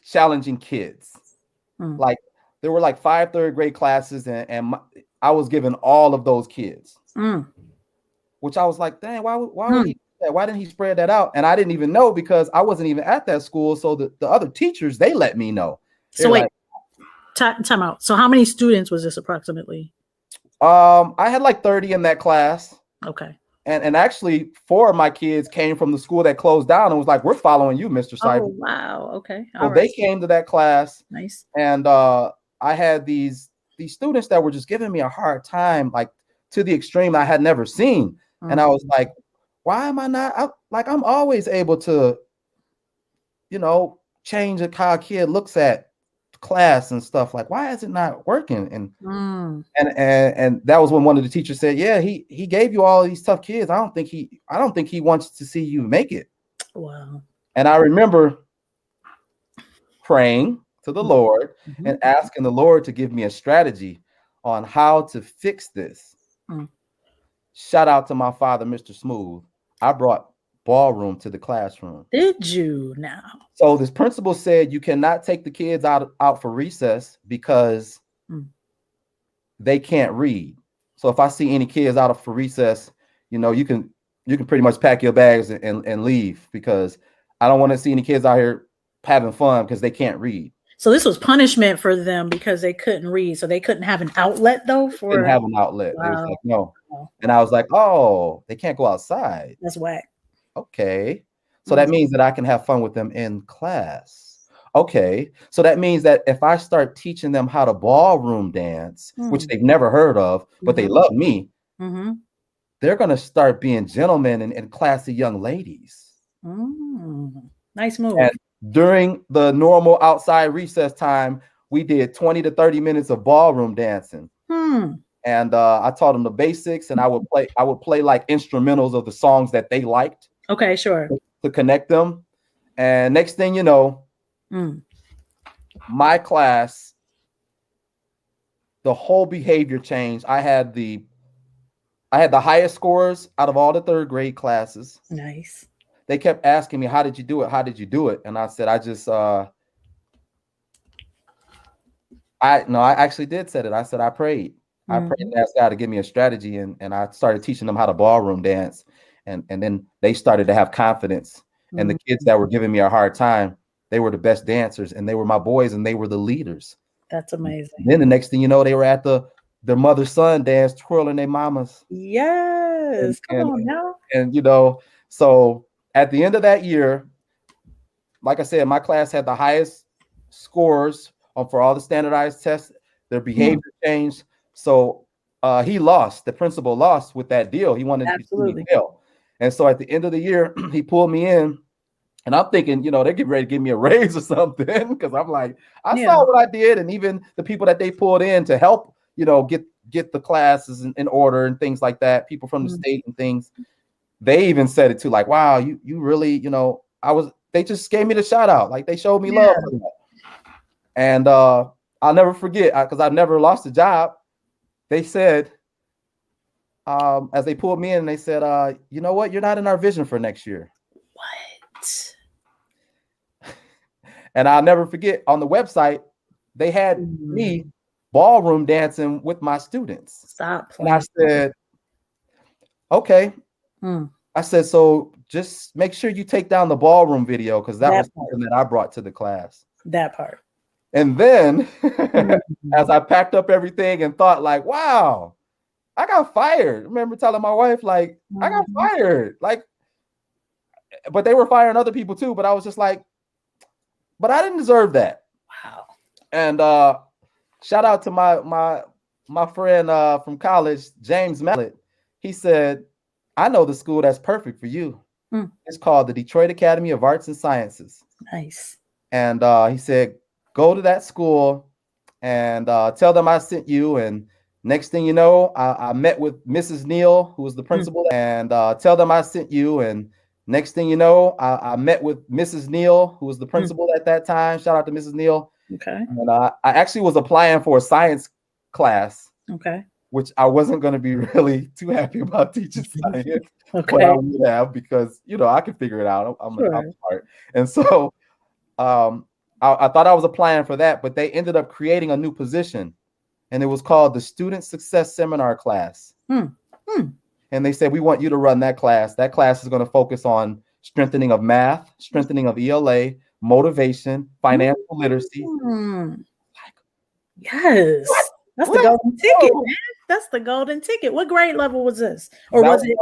challenging kids. Like there were like 5 3rd grade classes, and I was given all of those kids. Which I was like, dang, why would he do that? Why didn't he spread that out? And I didn't even know because I wasn't even at that school. So the other teachers, they let me know. So wait, time out. So how many students was this approximately? I had like 30 in that class. Okay. And actually 4 of my kids came from the school that closed down and was like, we're following you, Mr. Sibert. Oh, wow. Okay. So they came to that class. Nice. And I had these students that were just giving me a hard time, like to the extreme I had never seen. And I was like, why am I not? I'm always able to, you know, change how a kid looks at class and stuff. Like, why is it not working? And that was when one of the teachers said, yeah, he gave you all these tough kids. I don't think he wants to see you make it. Wow. And I remember praying to the Lord and asking the Lord to give me a strategy on how to fix this. Shout out to my father, Mr. Smooth. I brought ballroom to the classroom. Did you now? So this principal said you cannot take the kids out for recess because they can't read. So if I see any kids out for recess, you know, you can pretty much pack your bags and leave, because I don't want to see any kids out here having fun because they can't read. So this was punishment for them because they couldn't read. So they couldn't have an outlet though for couldn't have an outlet. Wow. They was like, no. And I was like, oh, they can't go outside. That's whack. Okay. So that means that I can have fun with them in class. Okay. So that means that if I start teaching them how to ballroom dance, which they've never heard of, but they love me, they're going to start being gentlemen and classy young ladies. Nice move. And during the normal outside recess time, we did 20 to 30 minutes of ballroom dancing. And I taught them the basics, and I would play like instrumentals of the songs that they liked. Okay, sure. To connect them. And next thing you know, my class the whole behavior changed. I had the highest scores out of all the third grade classes. Nice. They kept asking me, how did you do it? How did you do it? And I said, I actually did said it. I said, I prayed. I prayed and asked God to give me a strategy. And I started teaching them how to ballroom dance. And then they started to have confidence. And the kids that were giving me a hard time, they were the best dancers, and they were my boys, and they were the leaders. That's amazing. And then the next thing you know, they were at their mother-son dance, twirling their mamas. Yes. Come on now. And so at the end of that year, like I said, my class had the highest scores for all the standardized tests. Their behavior changed. So he lost. The principal lost with that deal. He wanted to see me fail. And so at the end of the year, he pulled me in. And I'm thinking, they're getting ready to give me a raise or something, because I'm like, I saw what I did. And even the people that they pulled in to help, get the classes in order and things like that, people from the state and things, they even said it too, like, wow, you really, they just gave me the shout out. Like, they showed me love. And I'll never forget, because I've never lost a job. They said, as they pulled me in, they said, you know what? You're not in our vision for next year. What? And I'll never forget, on the website, they had me ballroom dancing with my students. Stop. And I said, okay. I said, so just make sure you take down the ballroom video, because that was something that I brought to the class. That part. And then as I packed up everything and thought, like, wow, I got fired. I remember telling my wife, like, I got fired. Like, but they were firing other people too. But I was just like, but I didn't deserve that. Wow. And shout out to my friend from college, James Mallet. He said, I know the school that's perfect for you. It's called the Detroit Academy of Arts and Sciences. Nice. And he said, go to that school and tell them I sent you. And next thing you know, I met with Mrs. Neal, who was the principal, and tell them I sent you. And next thing you know, I met with Mrs. Neal, who was the principal at that time. Shout out to Mrs. Neal. Okay. And I actually was applying for a science class. Okay. Which I wasn't going to be really too happy about teaching science. Okay. But I would have, because, I can figure it out. I'm smart. And so I thought I was applying for that, but they ended up creating a new position, and it was called the Student Success Seminar class. And they said, we want you to run that class. That class is going to focus on strengthening of math, strengthening of ELA, motivation, financial literacy. Yes. What? That's the golden ticket, man. That's the golden ticket. What grade level was this? Or was it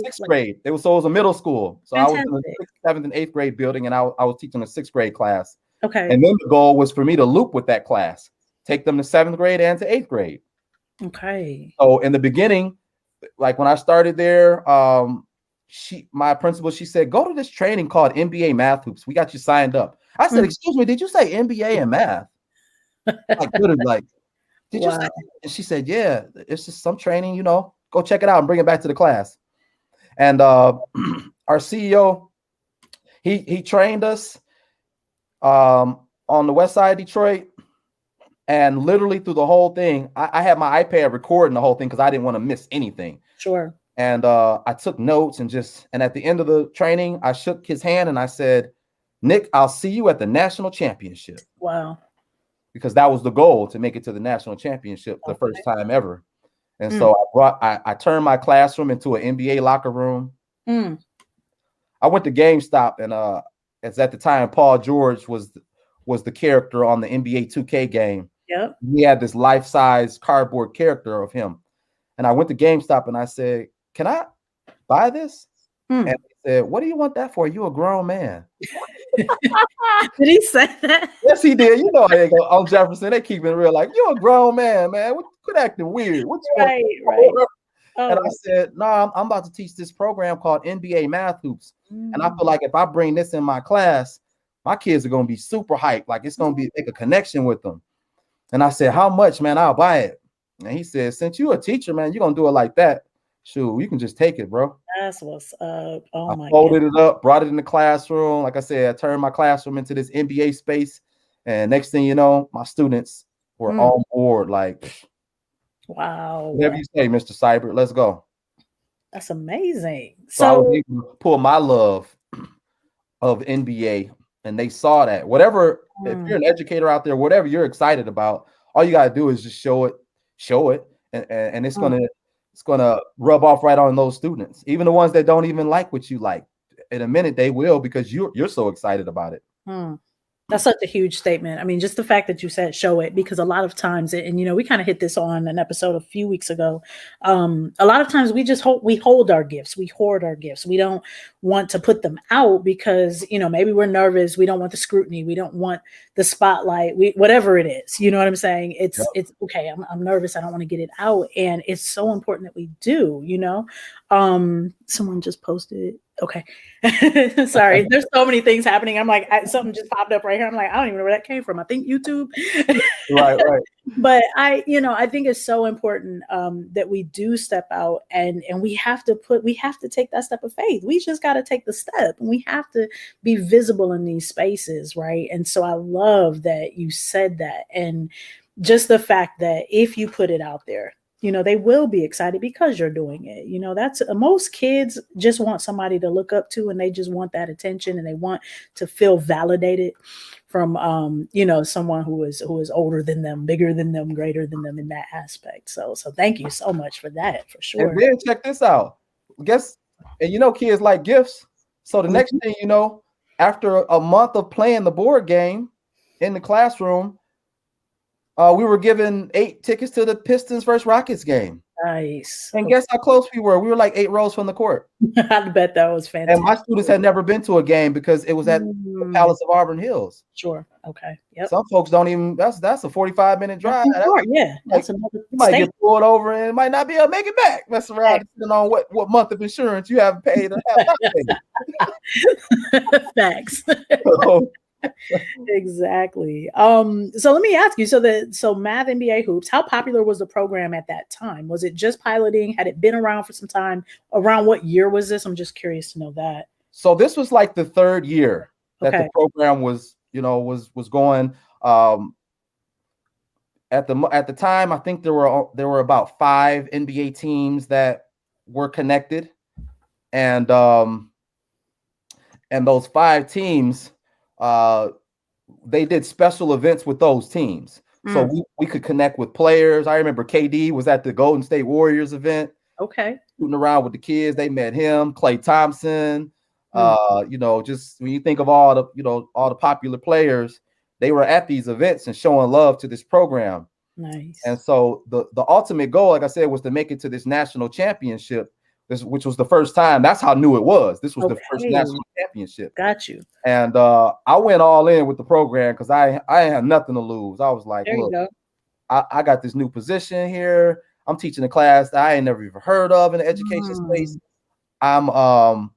sixth grade? It was a middle school. So fantastic. I was in the 6th, 7th, and 8th grade building, and I was teaching a 6th grade class. Okay. And then the goal was for me to loop with that class, take them to 7th grade and to 8th grade. Okay. So in the beginning, like when I started there, my principal, she said, go to this training called MBA Math Hoops. We got you signed up. I said, excuse me, did you say MBA in math? Did you say? And she said, yeah, it's just some training, go check it out and bring it back to the class. And our CEO, he trained us on the west side of Detroit. And literally through the whole thing, I had my iPad recording the whole thing because I didn't want to miss anything. Sure. And I took notes and at the end of the training, I shook his hand and I said, Nick, I'll see you at the national championship. Wow. Because that was the goal, to make it to the national championship the first time ever. And so I turned my classroom into an NBA locker room. I went to GameStop, and as at the time, Paul George was the character on the NBA 2K game. Yep. He had this life-size cardboard character of him. And I went to GameStop and I said, can I buy this? And he said, what do you want that for? You a grown man. Did he say that? Yes, he did. On Jefferson, they keep it real. Like, you're a grown man, man. Quit acting weird. What's right. And I said, no, I'm about to teach this program called NBA Math Hoops. And I feel like if I bring this in my class, my kids are going to be super hyped. Like, it's going to make a connection with them. And I said, how much, man? I'll buy it. And he said, since you're a teacher, man, you're going to do it like that. Shoot, you can just take it, bro. That's what's up. Oh, my God. I folded it up, brought it in the classroom. Like I said, I turned my classroom into this NBA space. And next thing you know, my students were on board. Like, Wow. Whatever you say, Mr. Sibert, let's go. That's amazing. So I was able to pull my love of NBA, and they saw that. Whatever, if you're an educator out there, whatever you're excited about, all you gotta do is just show it, and it's gonna rub off right on those students, even the ones that don't even like what you like. In a minute, they will, because you're so excited about it. That's such a huge statement. I mean, just the fact that you said show it, because a lot of times, and you know, we kind of hit this on an episode a few weeks ago. A lot of times we just hold our gifts, we hoard our gifts. We don't want to put them out because, you know, maybe we're nervous. We don't want the scrutiny. We don't want the spotlight. Whatever it is, you know what I'm saying? It's okay. I'm nervous. I don't want to get it out. And it's so important that we do, you know. Someone just posted. Okay. Sorry. There's so many things happening. I'm like, something just popped up right here. I'm like, I don't even know where that came from. I think YouTube. Right. But I think it's so important that we do step out, and we have to take that step of faith. We just got to take the step, and we have to be visible in these spaces. Right. And so I love that you said that. And just the fact that if you put it out there, you know, they will be excited because you're doing it. You know, that's most kids just want somebody to look up to, and they just want that attention, and they want to feel validated from, you know, someone who is older than them, bigger than them, greater than them in that aspect. So thank you so much for that, for sure. And then check this out. And you know, kids like gifts. So the next thing you know, after a month of playing the board game in the classroom, we were given 8 tickets to the Pistons versus Rockets game. Nice. And guess how close we were? We were like 8 rows from the court. I bet that was fantastic. And my students had never been to a game because it was at the Palace of Auburn Hills. Sure. Okay. Yep. Some folks don't even. That's a 45-minute drive. Yeah. Like, you might get pulled over and might not be able to make it back. Mess around, depending on what month of insurance you haven't paid or have not paid. Facts. Exactly. So let me ask you, so Math NBA Hoops, how popular was the program at that time? Was it just piloting? Had it been around for some time? Around what year was this? I'm just curious to know that. So this was like the 3rd year that the program was going. At the time, I think there were about 5 NBA teams that were connected, and those 5 teams, they did special events with those teams. So we could connect with players. I remember KD was at the Golden State Warriors event. Okay. Shooting around with the kids. They met him, Klay Thompson. You know, just when you think of all the popular players, they were at these events and showing love to this program. Nice. And so the ultimate goal, like I said, was to make it to this national championship. Which was the first time. That's how new it was. This was the first national championship. Got you. And I went all in with the program because I had nothing to lose. I was like, look, I got this new position here. I'm teaching a class that I ain't never even heard of in the education space. I'm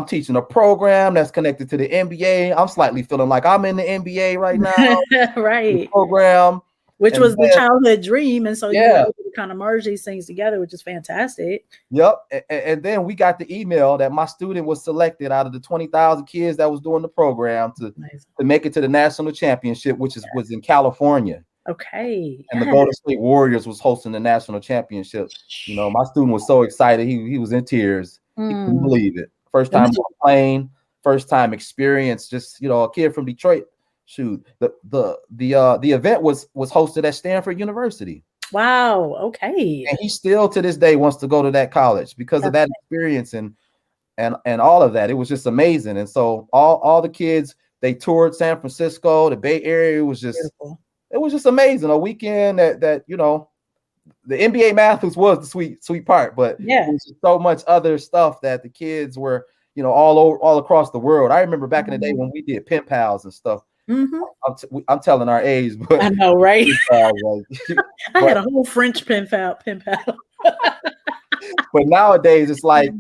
teaching a program that's connected to the NBA. I'm slightly feeling like I'm in the NBA right now. Right. The program. Which was the childhood dream. And so you were able to kind of merge these things together, which is fantastic. Yep. And then we got the email that my student was selected out of the 20,000 kids that was doing the program to make it to the national championship, which was in California. Okay. And the Golden State Warriors was hosting the national championship. You know, my student was so excited. He was in tears. He couldn't believe it. First time on a plane, first time experience, just, you know, a kid from Detroit. Shoot, the event was hosted at Stanford University. Wow. Okay. And he still to this day wants to go to that college because of that experience and all of that. It was just amazing. And so all the kids, they toured San Francisco, the Bay Area. It was just amazing. A weekend that you know, the NBA Math was the sweet part, but there was so much other stuff that the kids were, you know, all across the world. I remember back in the day when we did pen pals and stuff. I'm telling our age, but I know, right? I had a whole French pen pal. But nowadays, it's like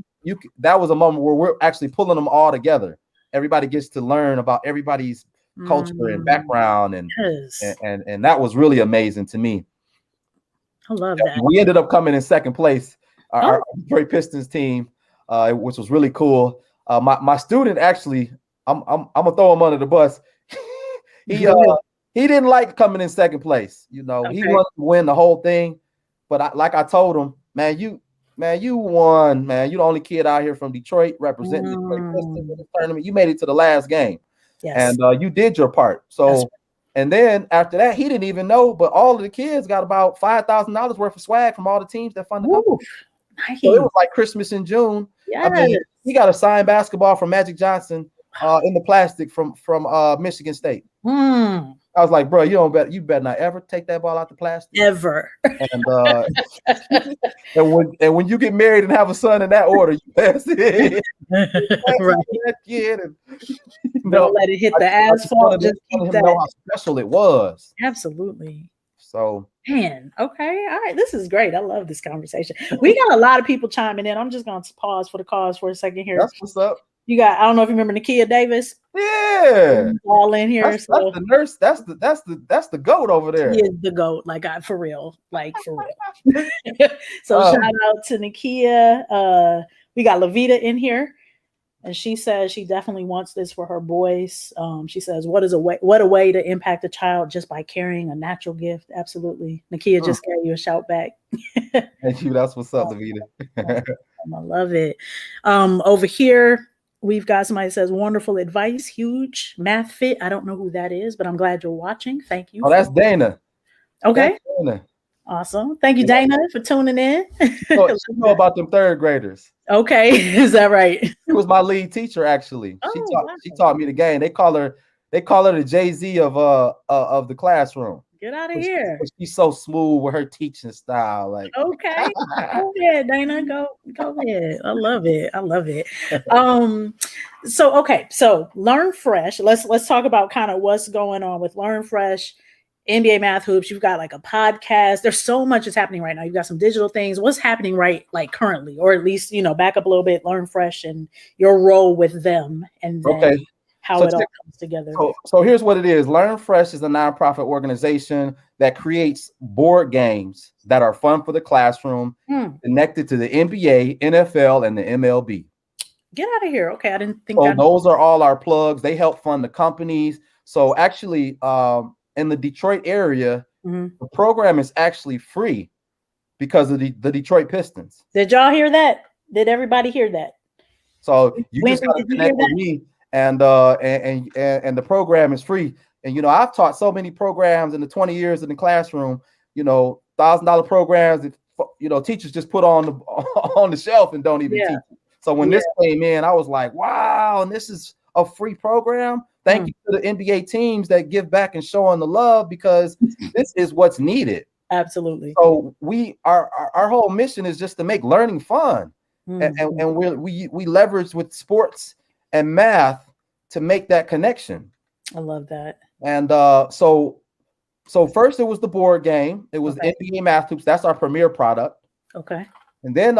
that was a moment where we're actually pulling them all together. Everybody gets to learn about everybody's culture and background, and that was really amazing to me. I love that. We ended up coming in 2nd place, our Detroit Pistons team, which was really cool. My student actually, I'm gonna throw him under the bus. He didn't like coming in 2nd place. You know, he wanted to win the whole thing, But like I told him, man, you won, man. You the only kid out here from Detroit representing Detroit Pistons in the tournament. You made it to the last game, and you did your part. So, and then after that, he didn't even know, but all of the kids got about $5,000 worth of swag from all the teams that funded the company. Nice. So it was like Christmas in June. Yes. I mean, he got a signed basketball from Magic Johnson in the plastic from Michigan State. I was like, bro, you better not ever take that ball out the plastic. Ever. And when you get married and have a son in that order, you pass it. That kid and don't let it hit the asphalt. Just keep him know how special it was. Absolutely. So, man, okay, all right, this is great. I love this conversation. We got a lot of people chiming in. I'm just going to pause for the cause for a second here. That's what's up. You got, I don't know if you remember Nakia Davis. Yeah, all in here. That's the nurse. That's the goat over there. She is the goat, for real, for real. So shout out to Nakia. We got Lavita in here, and she says she definitely wants this for her boys. She says, "What a way to impact a child just by carrying a natural gift." Absolutely, Nakia just gave you a shout back. Thank you. That's what's up, Lavita. I love it. Over here, we've got somebody that says, wonderful advice, huge math fit. I don't know who that is, but I'm glad you're watching. Thank you. Oh, that's Dana. Okay. That's Dana. Awesome. Thank you, Dana, for tuning in. So you know about them third graders. Okay. Is that right? She was my lead teacher, actually. She taught me the game. They call her the Jay-Z of the classroom. Get out of here. She's so smooth with her teaching style. Like, okay. Go ahead, Dana. Go ahead. I love it. So Learn Fresh. Let's talk about kind of what's going on with Learn Fresh, NBA Math Hoops. You've got like a podcast. There's so much that's happening right now. You've got some digital things. What's happening currently, or at least, back up a little bit, Learn Fresh and your role with them, and then how it all comes together. So here's what it is. Learn Fresh is a nonprofit organization that creates board games that are fun for the classroom, connected to the NBA, NFL, and the MLB. Get out of here. Okay, I didn't think. So those are all our plugs. They help fund the companies. So actually, in the Detroit area, the program is actually free because of the Detroit Pistons. Did y'all hear that? Did everybody hear that? So you just got to connect with me. And the program is free. And I've taught so many programs in the 20 years in the classroom. $1,000 programs that teachers just put on the shelf and don't even teach. So when this came in, I was like, wow, and this is a free program. Thank you to the NBA teams that give back and showing the love, because this is what's needed. Absolutely. So our whole mission is just to make learning fun, and we leverage with sports and math to make that connection. I love that. And so first it was the board game. It was NBA Math Hoops. That's our premier product. Okay. And then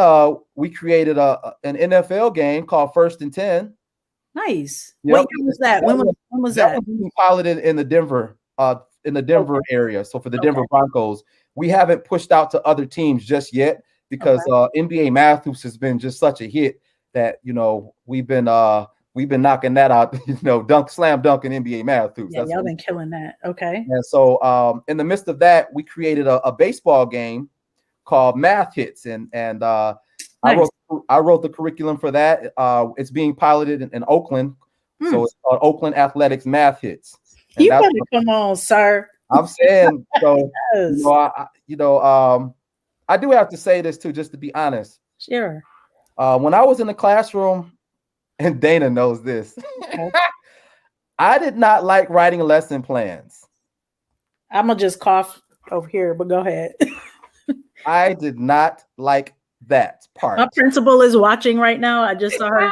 we created an NFL game called First and 10. Nice. Yep. When was that? When was that? That was being piloted in the Denver area. So for the Denver Broncos, we haven't pushed out to other teams just yet, because NBA Math Hoops has been just such a hit that we've been knocking that out, slam dunking NBA Math Hoops. Yeah, y'all been killing that. Okay. And so in the midst of that, we created a baseball game called Math Hits, and nice. I wrote the curriculum for that. It's being piloted in Oakland, so it's called Oakland Athletics Math Hits. And you better come on, sir. I'm saying so. Yes. I do have to say this too, just to be honest. Sure. When I was in the classroom, and Dana knows this, I did not like writing lesson plans. I'm gonna just cough over here, but go ahead. I did not like that part. My principal is watching right now. I just saw her.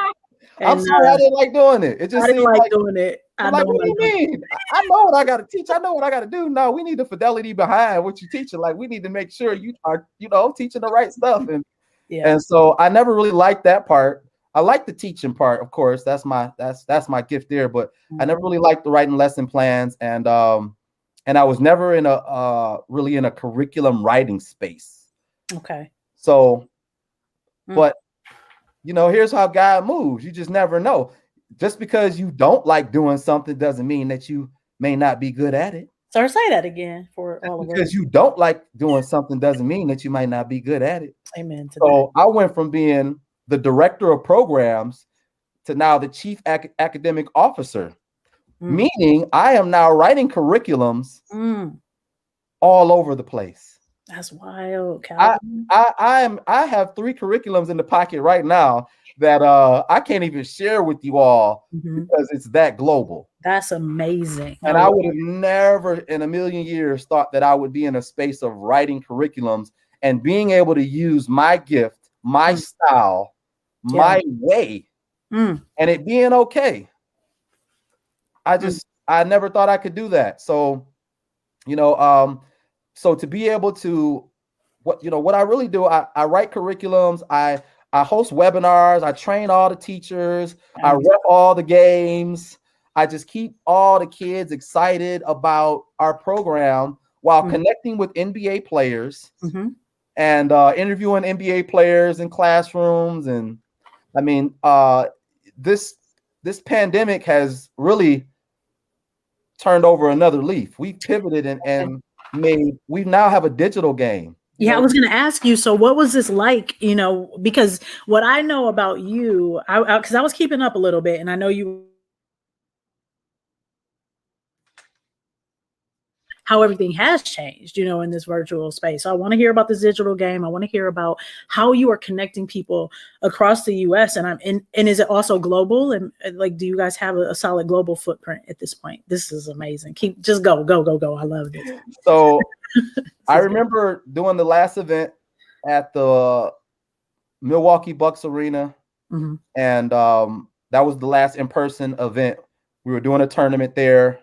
I'm sorry, I didn't like doing it. It just I didn't like doing it. What do you mean? I know what I got to teach. I know what I got to do. No, we need the fidelity behind what you're teaching. Like, we need to make sure you are, teaching the right stuff. And so I never really liked that part. I like the teaching part, of course. That's my gift there. But I never really liked the writing lesson plans, and I was never in really in a curriculum writing space. Okay. So, but here's how God moves. You just never know. Just because you don't like doing something doesn't mean that you may not be good at it. So say that again for all of us. Because you don't like doing something doesn't mean that you might not be good at it. Amen to so that. I went from being the director of programs to now the chief academic officer, meaning I am now writing curriculums all over the place. That's wild, Calvin. I have 3 curriculums in the pocket right now that I can't even share with you all because it's that global. That's amazing. And I would have never in a million years thought that I would be in a space of writing curriculums and being able to use my gift, my style, my way, and it being okay. I never thought I could do that. So, so to be able to, what I really do, I write curriculums, I host webinars, I train all the teachers, I rep all the games, I just keep all the kids excited about our program while connecting with NBA players and interviewing NBA players in classrooms. And I mean, this pandemic has really turned over another leaf. We pivoted and we now have a digital game. Yeah, I was going to ask you. So what was this like, because what I know about you, because I was keeping up a little bit and I know you, how everything has changed, in this virtual space. So I want to hear about this digital game. I want to hear about how you are connecting people across the US and is it also global? And like, do you guys have a solid global footprint at this point? This is amazing. Just go. I love this. So I remember doing the last event at the Milwaukee Bucks Arena. And that was the last in-person event. We were doing a tournament there.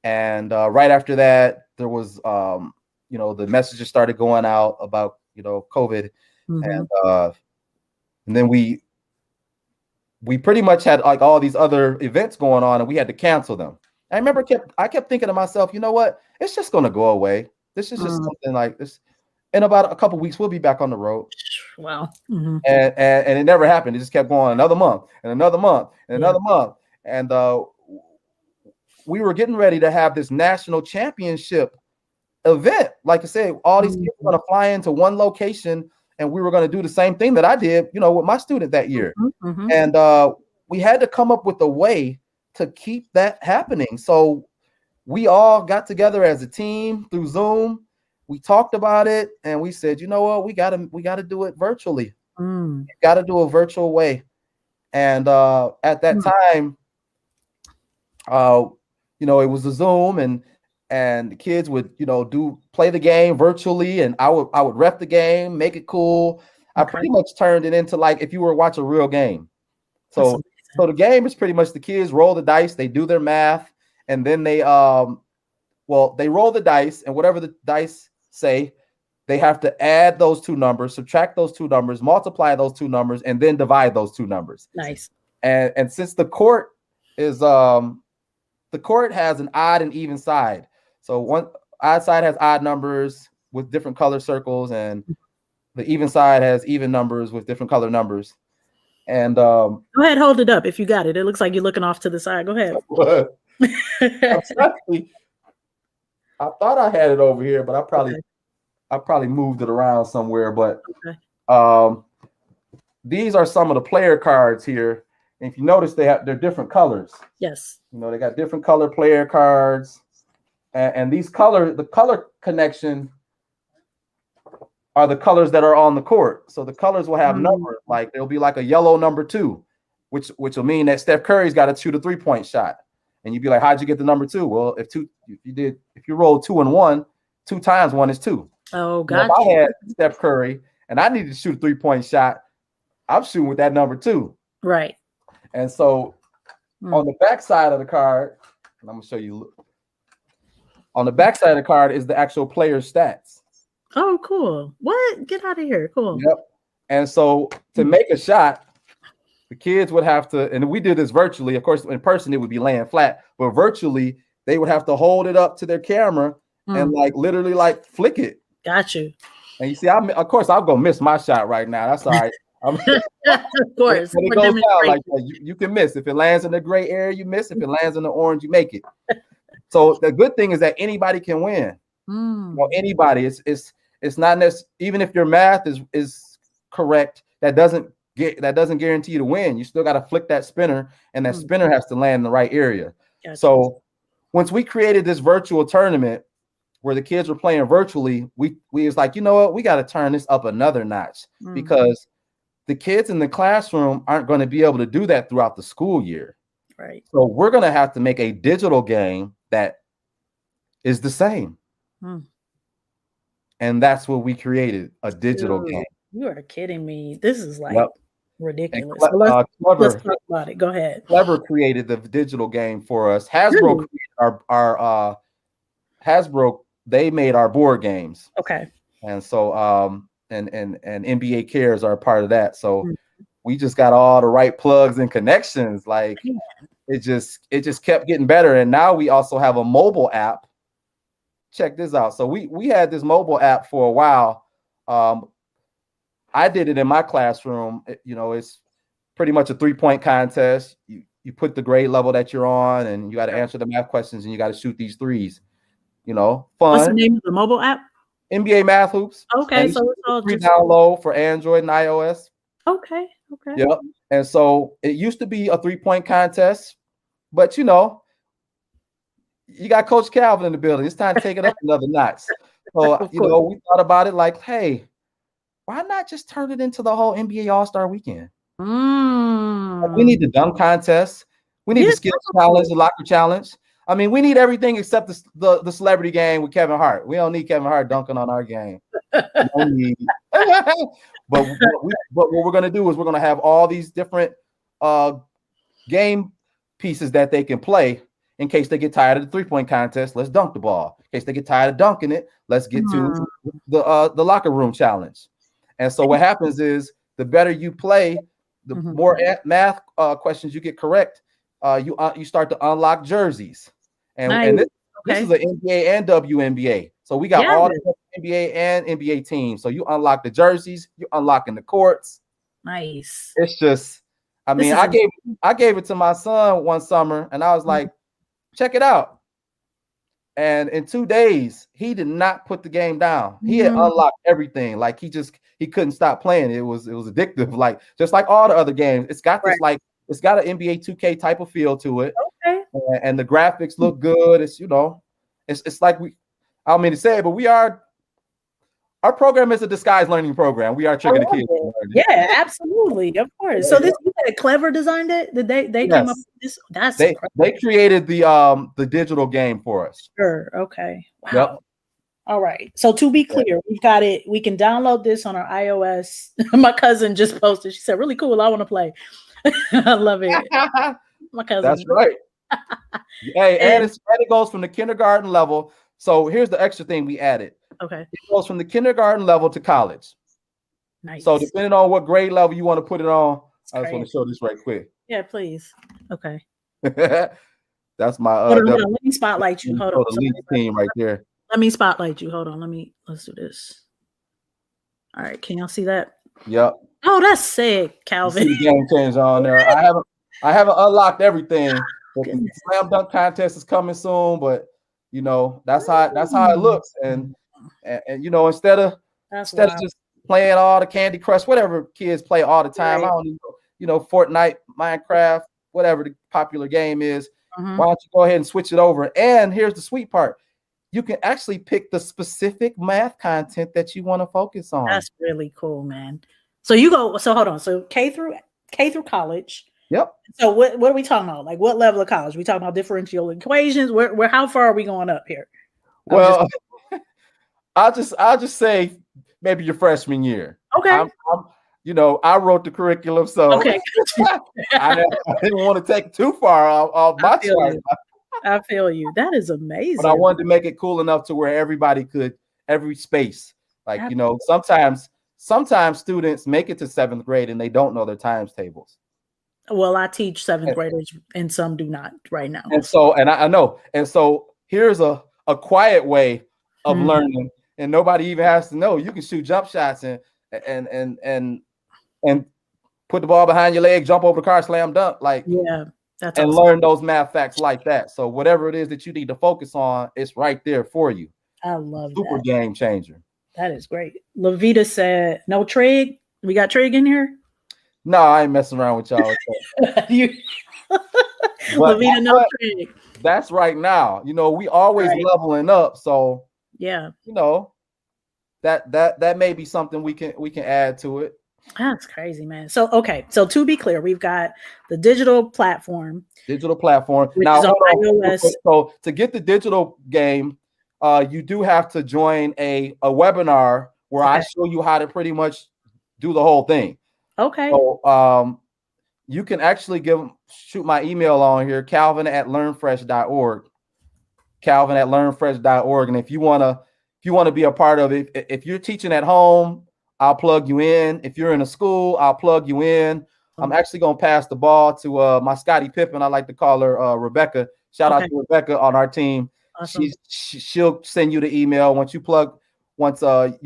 And right after that, there was, the messages started going out about, COVID. And then we pretty much had like all these other events going on and we had to cancel them. I remember I kept thinking to myself, you know what? It's just going to go away. This is just something like this. In about a couple of weeks, we'll be back on the road. Wow. And it never happened. It just kept going another month and another month and another month. And we were getting ready to have this national championship event. Like I said, all these kids were going to fly into one location and we were going to do the same thing that I did, with my student that year. And we had to come up with a way to keep that happening. So we all got together as a team through Zoom. We talked about it and we said, you know what, we gotta do it virtually. We gotta do a virtual way. And at that time, it was a Zoom and the kids would, play the game virtually and I would ref the game, make it cool. I pretty much turned it into like if you were to watch a real game. So the game is pretty much the kids roll the dice, they do their math, and then they they roll the dice, and whatever the dice say, they have to add those 2 numbers, subtract those 2 numbers, multiply those 2 numbers, and then divide those 2 numbers. Nice. And since the court is the court has an odd and even side. So one odd side has odd numbers with different color circles, and the even side has even numbers with different color numbers. And go ahead, hold it up if you got it. It looks like you're looking off to the side. Go ahead. I thought I had it over here, but I probably moved it around somewhere. But these are some of the player cards here. And if you notice, they're different colors. Yes. They got different color player cards, and the color connection are the colors that are on the court. So the colors will have numbers, like there'll be like a yellow number 2, which will mean that Steph Curry's got to shoot a 3-point shot. And you'd be like, how'd you get the number 2? Well, if you roll 2 and 1, 2 times 1 is 2. Oh, gotcha. If I had Steph Curry and I needed to shoot a 3-point shot, I'm shooting with that number 2. Right. And so on the back side of the card, and I'm gonna show you. On the back side of the card is the actual player's stats. Oh, cool. What? Get out of here. Cool. Yep. And so to make a shot, the kids would have to, and we did this virtually. Of course, in person, it would be laying flat, but virtually, they would have to hold it up to their camera and literally flick it. Got you. And you see, of course, I'll go miss my shot right now. That's all right. Of course. When it goes down like that, you can miss. If it lands in the gray area, you miss. If it lands in the orange, you make it. So the good thing is that anybody can win. Well, anybody. It's not necessarily, even if your math is correct, that doesn't guarantee you to win. You still got to flick that spinner, and that spinner has to land in the right area. Gotcha. So once we created this virtual tournament where the kids were playing virtually, we was like, you know what, we got to turn this up another notch because the kids in the classroom aren't going to be able to do that throughout the school year. Right. So we're going to have to make a digital game that is the same. And that's what we created, a digital game. You are kidding me. This is like ridiculous. So let's talk about it. Go ahead. Clever created the digital game for us. Hasbro created our Hasbro, they made our board games. Okay. And so and NBA Cares are a part of that. So we just got all the right plugs and connections. Like it just kept getting better. And now we also have a mobile app. Check this out. So we had this mobile app for a while. I did it in my classroom. It's pretty much a 3-point contest. You put the grade level that you're on, and you got to answer the math questions, and you got to shoot these threes. Fun. What's the name of the mobile app? NBA Math Hoops. Okay, so it's all free download for Android and iOS. Okay. Yep. And so it used to be a 3-point contest, but you got Coach Calvin in the building. It's time to take it up another notch. So we thought about it like, hey, why not just turn it into the whole NBA All-Star Weekend? Like, we need the dunk contest. We need the skills challenge, the locker challenge. I mean, we need everything except the celebrity game with Kevin Hart. We don't need Kevin Hart dunking on our game. We don't need. But what we're going to do is we're going to have all these different game pieces that they can play in case they get tired of the 3-point contest. Let's dunk the ball. In case they get tired of dunking it, let's get to the locker room challenge. And so what happens is the better you play, the more math questions you get correct, you start to unlock jerseys. And this is an NBA and WNBA. So we got all the NBA and NBA teams. So you unlock the jerseys, you're unlocking the courts. Nice. It's just, I mean, I gave it to my son one summer, and I was like, check it out. And in 2 days, he did not put the game down. He had unlocked everything. Like he couldn't stop playing. It was addictive. Like just like all the other games, it's got this it's got an NBA 2K type of feel to it. Okay. And the graphics look good. It's it's like I don't mean to say it, but our program is a disguised learning program. We are tricking the kids. Yeah, absolutely, of course. So this you said Clever designed it. Did they came up with this? They created the digital game for us. Sure. Okay. Wow. Yep. All right. So to be clear, we've got it. We can download this on our iOS. My cousin just posted. She said, "Really cool. I want to play." I love it. My cousin. That's right. Hey, and it goes from the kindergarten level. So here's the extra thing we added. Okay. It goes from the kindergarten level to college. Nice. So depending on what grade level you want to put it on, I just want to show this right quick. Yeah, please. Okay. That's my let me spotlight you. Hold on. The lead team right there. Let me spotlight you. Hold on. Let's do this. All right. Can y'all see that? Yep. Oh, that's sick, Calvin. You see the game changer on there. I haven't unlocked everything. The slam dunk contest is coming soon, but that's how it looks. And instead of just playing all the Candy Crush, whatever kids play all the time, I don't even Fortnite, Minecraft, whatever the popular game is. Why don't you go ahead and switch it over? And here's the sweet part. You can actually pick the specific math content that you want to focus on. That's really cool, man. So hold on. So K through college. Yep. So what are we talking about? Like what level of college? We talking about differential equations? Where how far are we going up here? Well, I'll just say maybe your freshman year. Okay. I wrote the curriculum, so okay. I didn't want to take it too far off my chart. I feel you. That is amazing. But I wanted to make it cool enough to where everybody could, every space. Like, sometimes students make it to 7th grade and they don't know their times tables. Well, I teach 7th graders and some do not right now. And so, I know. And so here's a quiet way of learning, and nobody even has to know. You can shoot jump shots and put the ball behind your leg, jump over the car, slam dunk. Like, yeah. That's and awesome. learn those math facts like that. So whatever it is that you need to focus on, it's right there for you. I love Super that. game changer. That is great. Lavita said, "No trig. We got trig in here." No, I ain't messing around with y'all. Lavita, no trig. That's right now. You know, we always leveling up. So yeah, you know, that may be something we can add to it. That's crazy, man. So okay, so to be clear, we've got the digital platform. Now, iOS. So to get the digital game, you do have to join a webinar where I show you how to pretty much do the whole thing. Okay. So you can actually shoot my email on here, calvin@learnfresh.org. calvin@learnfresh.org. And if you want to be a part of it, if you're teaching at home, I'll plug you in. If you're in a school, I'll plug you in. I'm actually going to pass the ball to my Scottie Pippen. I like to call her Rebecca. Shout out to Rebecca on our team. Awesome. She'll send you the email once you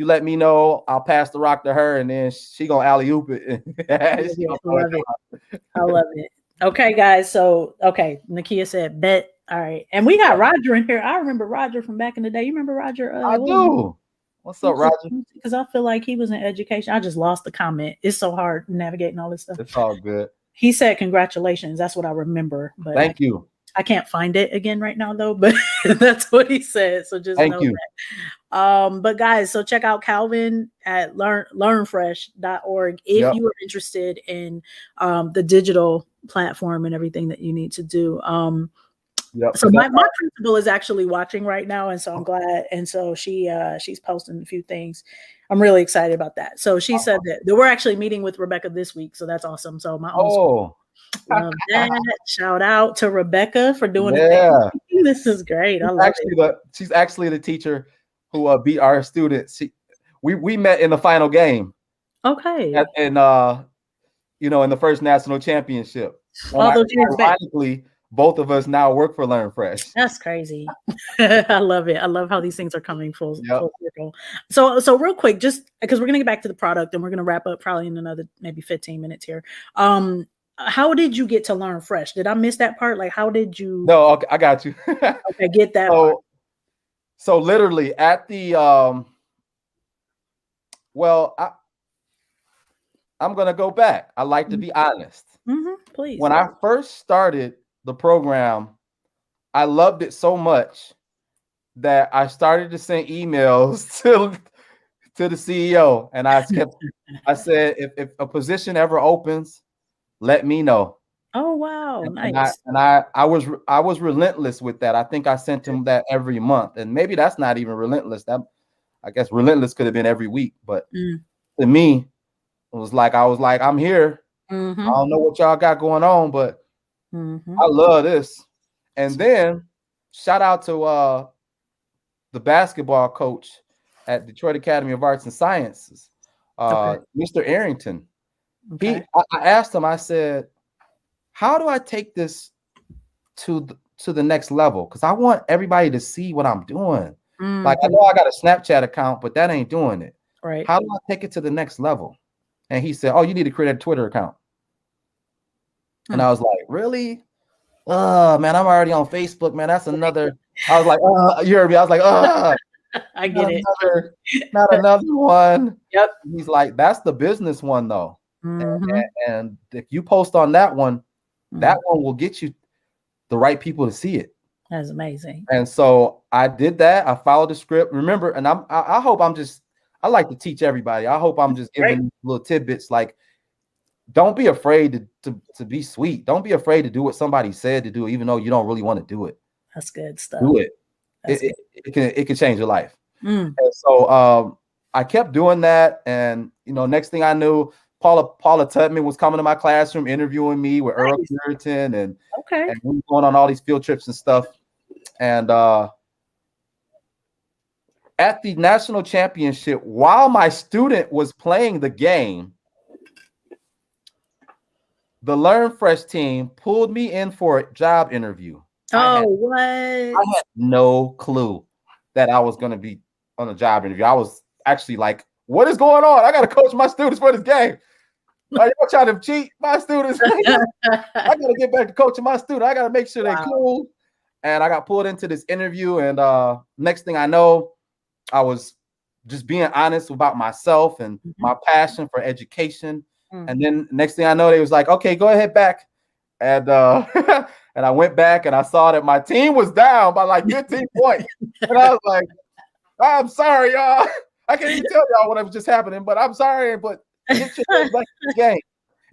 let me know. I'll pass the rock to her, and then she gonna alley-oop it. I love it. Okay, guys. So Nakia said bet. All right, and we got Roger in here. I remember Roger from back in the day. You remember Roger? I do. What's up, Roger? Because I feel like he was in education. I just lost the comment. It's so hard navigating all this stuff. It's all good. He said congratulations. That's what I remember. But thank you. I can't find it again right now though, but that's what he said. So just know that. But guys, so check out Calvin at learnfresh.org if you are interested in the digital platform and everything that you need to do. So my principal is actually watching right now, and so I'm glad. And so she's posting a few things. I'm really excited about that. So she said that we're actually meeting with Rebecca this week, so that's awesome. So my own love that. Shout out to Rebecca for doing the thing. This is great. I love it. She's actually the teacher who beat our students. We met in the final game. Okay. In the first national championship. Ironically, both of us now work for LearnFresh. That's crazy. I love it. I love how these things are coming full circle. So real quick, just because we're gonna get back to the product and we're gonna wrap up probably in another maybe 15 minutes here. How did you get to LearnFresh? Did I miss that part? Like, how did you? No, okay, I got you. Okay, get that part. So literally at the I'm gonna go back. I like to be honest. Please. When I first started the program, I loved it so much that I started to send emails to the CEO, and I said, if a position ever opens, let me know. Oh wow, nice. And I was relentless with that. I think I sent him that every month, and maybe that's not even relentless. I guess relentless could have been every week, but to me, it was like I'm here. I don't know what y'all got going on, but I love this. And then shout out to the basketball coach at Detroit Academy of Arts and Sciences, Mr. Arrington. I asked him, I said, how do I take this to the next level? Because I want everybody to see what I'm doing. Like, I know I got a Snapchat account, but that ain't doing it. Right. How do I take it to the next level? And he said, oh, you need to create a Twitter account. And I was like, really? Man, I'm already on Facebook, man. That's another. I was like, you heard me. I was like, I get it. Not another one. Yep. He's like, that's the business one, though. And if you post on that one, that one will get you the right people to see it. That's amazing. And so I did that. I followed the script. Remember, and I hope I like to teach everybody. I hope I'm just giving little tidbits like, don't be afraid to be sweet. Don't be afraid to do what somebody said to do, even though you don't really want to do it. That's good stuff. Do it. It can change your life. And so I kept doing that. And, next thing I knew, Paula Tutman was coming to my classroom, interviewing me with Earl Puritan, and we were going on all these field trips and stuff. And at the national championship, while my student was playing the game, the LearnFresh team pulled me in for a job interview. What? I had no clue that I was going to be on a job interview. I was actually like, what is going on? I got to coach my students for this game. Are y'all trying to cheat my students? I gotta get back to coaching my student. I gotta make sure they're cool. And I got pulled into this interview, and next thing I know, I was just being honest about myself and my passion for education. And then next thing I know, they was like, okay, go ahead back. And and I went back and I saw that my team was down by like 15 points. And I was like, I'm sorry, y'all. I can't even tell y'all what was just happening, but I'm sorry, but get your back in the game.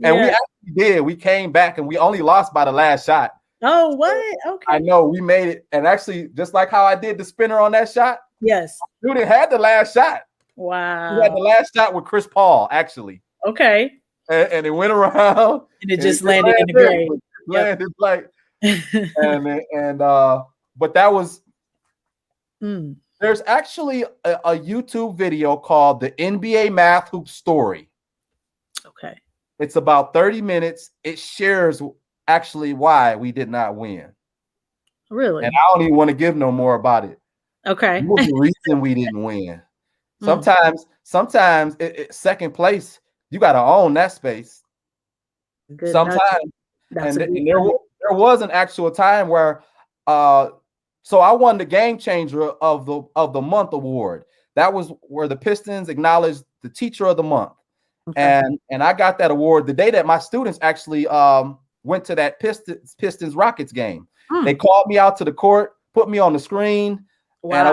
And we actually did. We came back and we only lost by the last shot. Oh, what? Okay. I know we made it. And actually, just like how I did the spinner on that shot. Yes. Student had the last shot. Wow. He had the last shot with Chris Paul, actually. Okay. And it went around. And it just landed in the grave. Landed like but that was there's actually a YouTube video called the NBA Math Hoop Story. Okay. It's about 30 minutes. It shares actually why we did not win. Really? And I don't even want to give no more about it. Okay. What was the reason we didn't win? Sometimes second place, you got to own that space. Good. Sometimes, and there was an actual time where, so I won the Game Changer of the Month award. That was where the Pistons acknowledged the Teacher of the Month, and I got that award the day that my students actually went to that Pistons Rockets game. They called me out to the court, put me on the screen, and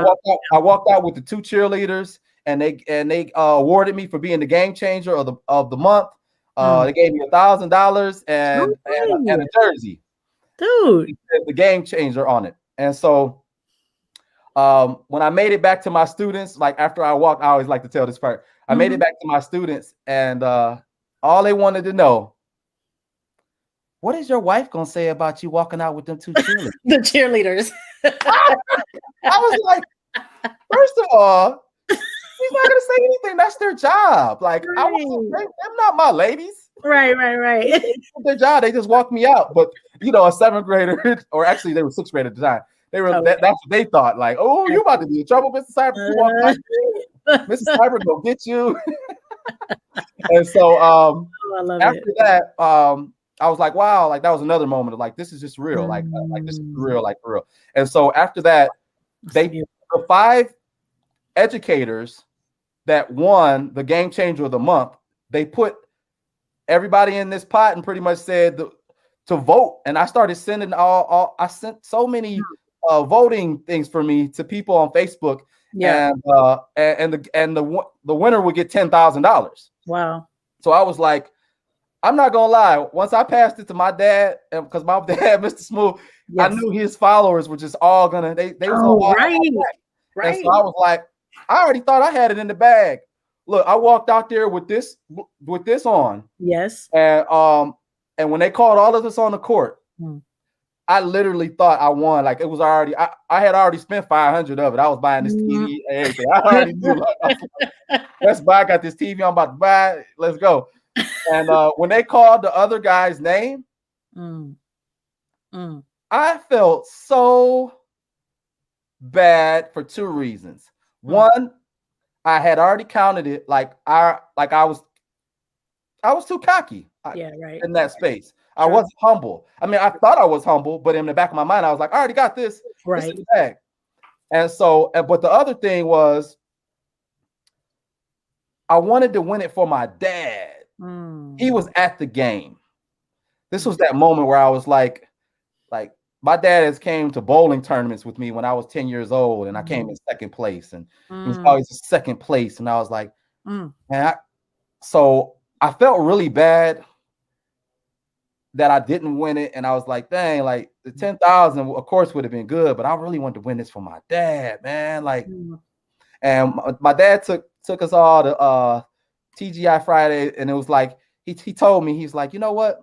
I walked out with the 2 cheerleaders. And they awarded me for being the Game Changer of the month. They gave me $1,000 and a jersey, dude. The Game Changer on it. And so, when I made it back to my students, like after I walked, I always like to tell this part. I made it back to my students, and all they wanted to know, what is your wife gonna say about you walking out with them 2 cheerleaders? The cheerleaders. I was like, first of all, he's not gonna say anything. That's their job. Like, they're not my ladies. Right. Their job. They just walked me out. But a 7th grader, or actually they were 6th grade at the time. They were that's what they thought. Like, oh, you about to be in trouble, Mr. Sibert. Mr. Sibert will get you. And so after that, I was like, wow, like that was another moment of like, this is just real. Like this is real, like for real. And so after that, the 5 educators that won the Game Changer of the Month, they put everybody in this pot and pretty much said to vote. And I started sending I sent so many voting things for me to people on Facebook. Yeah. And the winner would get $10,000. Wow. So I was like, I'm not gonna lie. Once I passed it to my dad, because my dad, Mr. Smooth, I knew his followers were just all gonna they was all right. And so I was like, I already thought I had it in the bag. Look, I walked out there with this on. Yes. And when they called all of us on the court, I literally thought I won. Like it was already, I had already spent 500 of it. I was buying this TV and everything. I already knew. Let's buy. I got this TV. I'm about to buy it. Let's go. And when they called the other guy's name, I felt so bad for 2 reasons. One, I had already counted it like I was too cocky in that space. I wasn't humble. I mean, I thought I was humble, but in the back of my mind, I was like, I already got this. Right. This is the bag. And so, but the other thing was, I wanted to win it for my dad. He was at the game. This was that moment where I was like my dad has came to bowling tournaments with me when I was 10 years old, and I came in 2nd place, and it was always 2nd place. And I was like, so I felt really bad that I didn't win it. And I was like, dang, like the 10,000 of course would have been good, but I really wanted to win this for my dad, man. Like, and my dad took us all to TGI Friday, and it was like, he told me, he's like, you know what?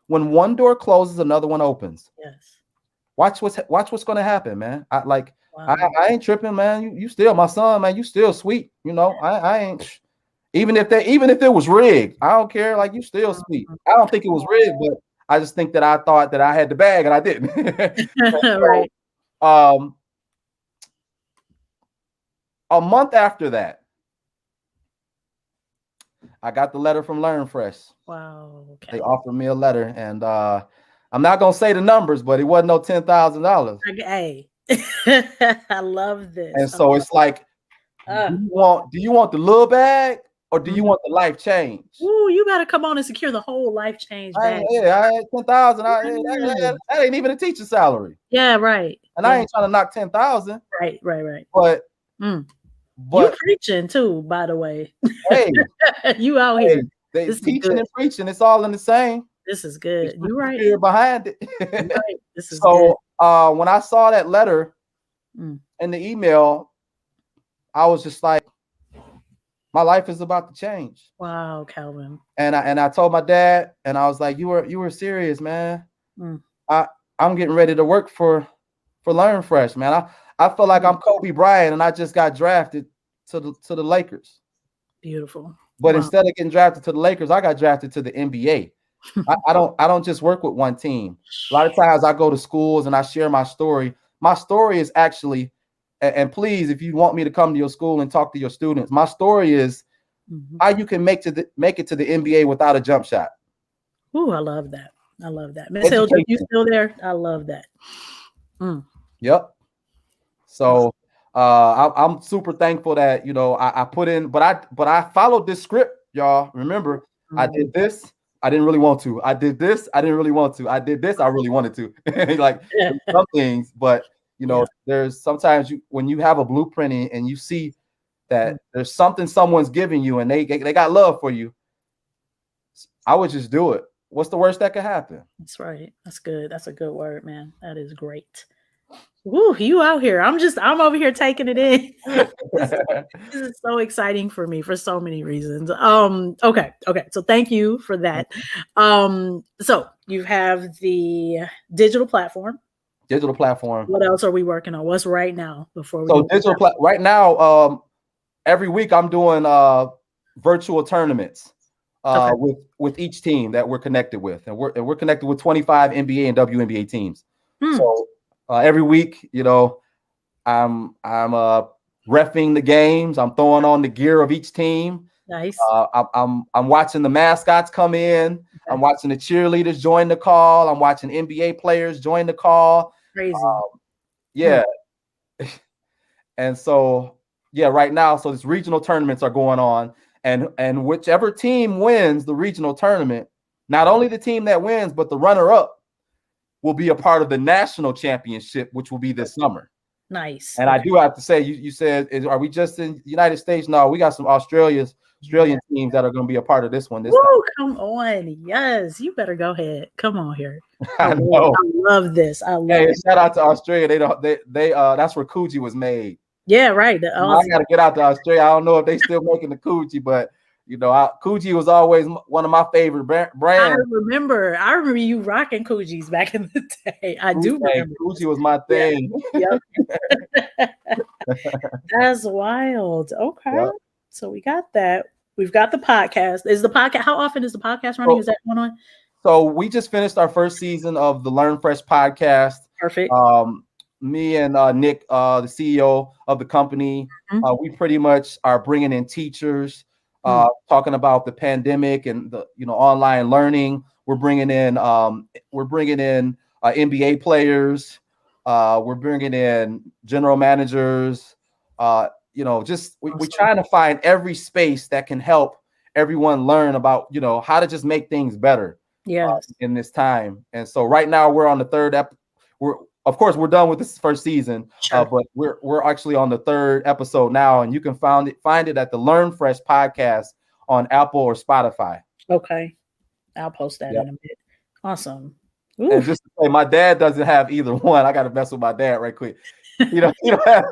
When one door closes, another one opens. Yes. Watch what's going to happen, man. I ain't tripping, man. You still my son, man. You still sweet. I ain't. Even if it was rigged, I don't care. Like, you still sweet. I don't think it was rigged, but I just think that I thought that I had the bag and I didn't. So, right. A month after that, I got the letter from Learn Fresh. Wow. Okay. They offered me a letter, and I'm not gonna say the numbers, but it wasn't no $10,000. Hey, I love this. And so it's like, do you want the little bag or do you want the life change? Ooh, you gotta come on and secure the whole life change bag. I had 10,000. That ain't even a teacher's salary. Yeah, right. And I ain't trying to knock 10,000. Right. But you preaching too, by the way. Hey, you out here. They teaching and preaching. It's all in the same. This is good. You're right. Here behind it. Right. This is so good. When I saw that letter in the email, I was just like, my life is about to change. Wow, Calvin. And I told my dad, and I was like, you were serious, man. I'm getting ready to work for Learn Fresh, man. I feel like I'm Kobe Bryant, and I just got drafted to the Lakers. Beautiful. But instead of getting drafted to the Lakers, I got drafted to the NBA. I don't just work with one team. A lot of times I go to schools and I share my story. My story is actually, and please, if you want me to come to your school and talk to your students, my story is how you can make it to the NBA without a jump shot. Ooh, I love that. I love that. Miss Hilda, you still there? I love that. Yep. So I'm super thankful that, I put in, but I followed this script, y'all. Remember, I did this. I didn't really want to. I did this. I didn't really want to. I did this. I really wanted to. Like some things, but there's sometimes when you have a blueprint and you see that there's something someone's giving you and they got love for you, I would just do it. What's the worst that could happen? That's right. That's good. That's a good word, man. That is great. Woo, you out here. I'm over here taking it in. This is so exciting for me for so many reasons. Okay. So thank you for that. So you have the digital platform. What else are we working on? What's right now before we right now, every week I'm doing virtual tournaments with each team that we're connected with. And we're connected with 25 NBA and WNBA teams. So every week, I'm reffing the games. I'm throwing on the gear of each team. Nice. I'm watching the mascots come in. Okay. I'm watching the cheerleaders join the call. I'm watching NBA players join the call. Crazy. Yeah. And so, right now, so these regional tournaments are going on, and whichever team wins the regional tournament, not only the team that wins, but the runner-up will be a part of the national championship, which will be this summer. Nice. And I do have to say, you said, are we just in the United States? No, we got some Australian teams that are going to be a part of this one. Come on. Yes, you better go ahead. Come on here. I know. I love this. I love it. Shout out to Australia. They that's where Coochie was made. Yeah, right. I got to get out to Australia. I don't know if they still making the Coochie, but Coochie was always one of my favorite brands. I remember you rocking Coochies back in the day. I do remember. Coochie was my thing. Yep. That's wild. Okay. Yep. So we got that. We've got the podcast. How often is the podcast running? Is that going on? So we just finished our first season of the Learn Fresh podcast. Perfect. Me and Nick, the CEO of the company, we pretty much are bringing in teachers, talking about the pandemic and the online learning. We're bringing in NBA players. We're bringing in general managers. We're trying to find every space that can help everyone learn about how to just make things better. In this time. And so right now we're on the third we're done with this first season, but we're actually on the third episode now, and you can find it at the Learn Fresh podcast on Apple or Spotify. Okay, I'll post that in a bit. Awesome. Oof. And just to say, my dad doesn't have either one. I got to mess with my dad right quick. He don't have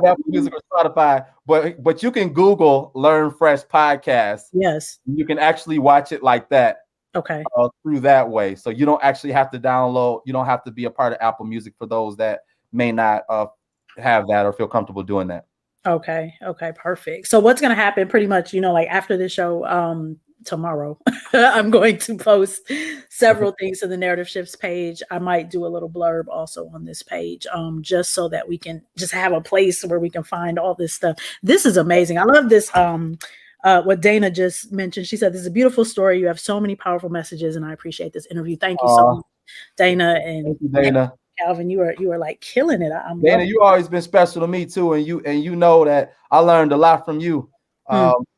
Apple Music or Spotify, but you can Google Learn Fresh podcast. Yes, you can actually watch it like that. Okay. Through that way. So you don't actually have to download. You don't have to be a part of Apple Music for those that may not have that or feel comfortable doing that. Okay. Perfect. So what's going to happen pretty much, like after the show, tomorrow, I'm going to post several things to the Narrative Shifts page. I might do a little blurb also on this page, just so that we can just have a place where we can find all this stuff. This is amazing. I love this what Dana just mentioned. She said, "This is a beautiful story. You have so many powerful messages, and I appreciate this interview. Thank you so much, Dana." And thank you, Dana. Calvin, you are like killing it. I'm Dana, you always been special to me too, and you know that I learned a lot from you.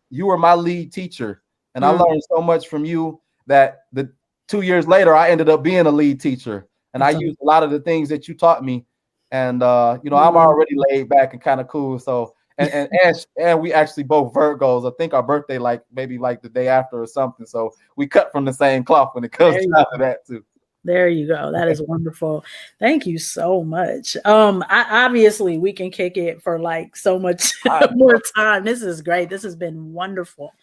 You were my lead teacher, and I learned so much from you that the 2 years later I ended up being a lead teacher, and I used a lot of the things that you taught me. And you know, I'm already laid back and kind of cool. So and we actually both Virgos. I think our birthday maybe the day after or something. So we cut from the same cloth when it comes down to that too. There you go. That is wonderful. Thank you so much. Obviously we can kick it for like so much more time. This is great. This has been wonderful.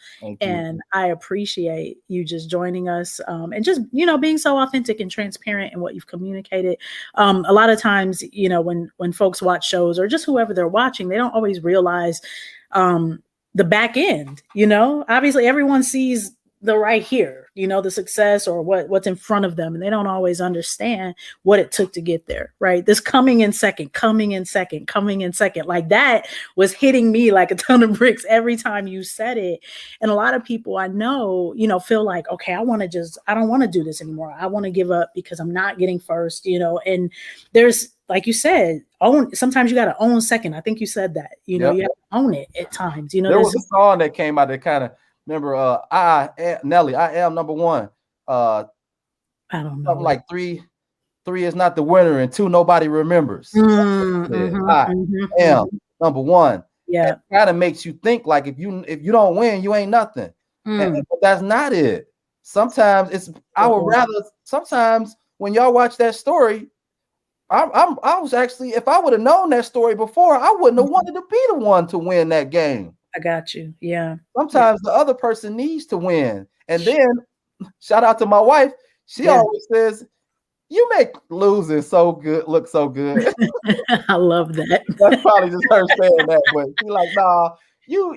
And I appreciate you just joining us and just, you know, being so authentic and transparent in what you've communicated. A lot of times, you know, when folks watch shows or just whoever they're watching, they don't always realize the back end, you know. Obviously everyone sees the right here, you know, the success or what's in front of them. And they don't always understand what it took to get there, right? This coming in second, like that was hitting me like a ton of bricks every time you said it. And a lot of people I know, you know, feel like, okay, I don't want to do this anymore. I want to give up because I'm not getting first, you know. And there's, like you said, sometimes you got to own second. I think you said that, you know, you have to own it at times, you know. There was a song that came out that kind of, remember, Nelly, I am number one. I don't know. Something like three is not the winner, and 2 nobody remembers. I am number one. Yeah, it kind of makes you think like if you don't win, you ain't nothing. But that's not it. Sometimes I would rather. Sometimes when y'all watch that story, I was actually, if I would have known that story before, I wouldn't have wanted to be the one to win that game. I got you. Yeah. Sometimes the other person needs to win. And then shout out to my wife. She always says, "You make losing look so good." I love that. That's probably just her saying that, but she's like, "Nah, you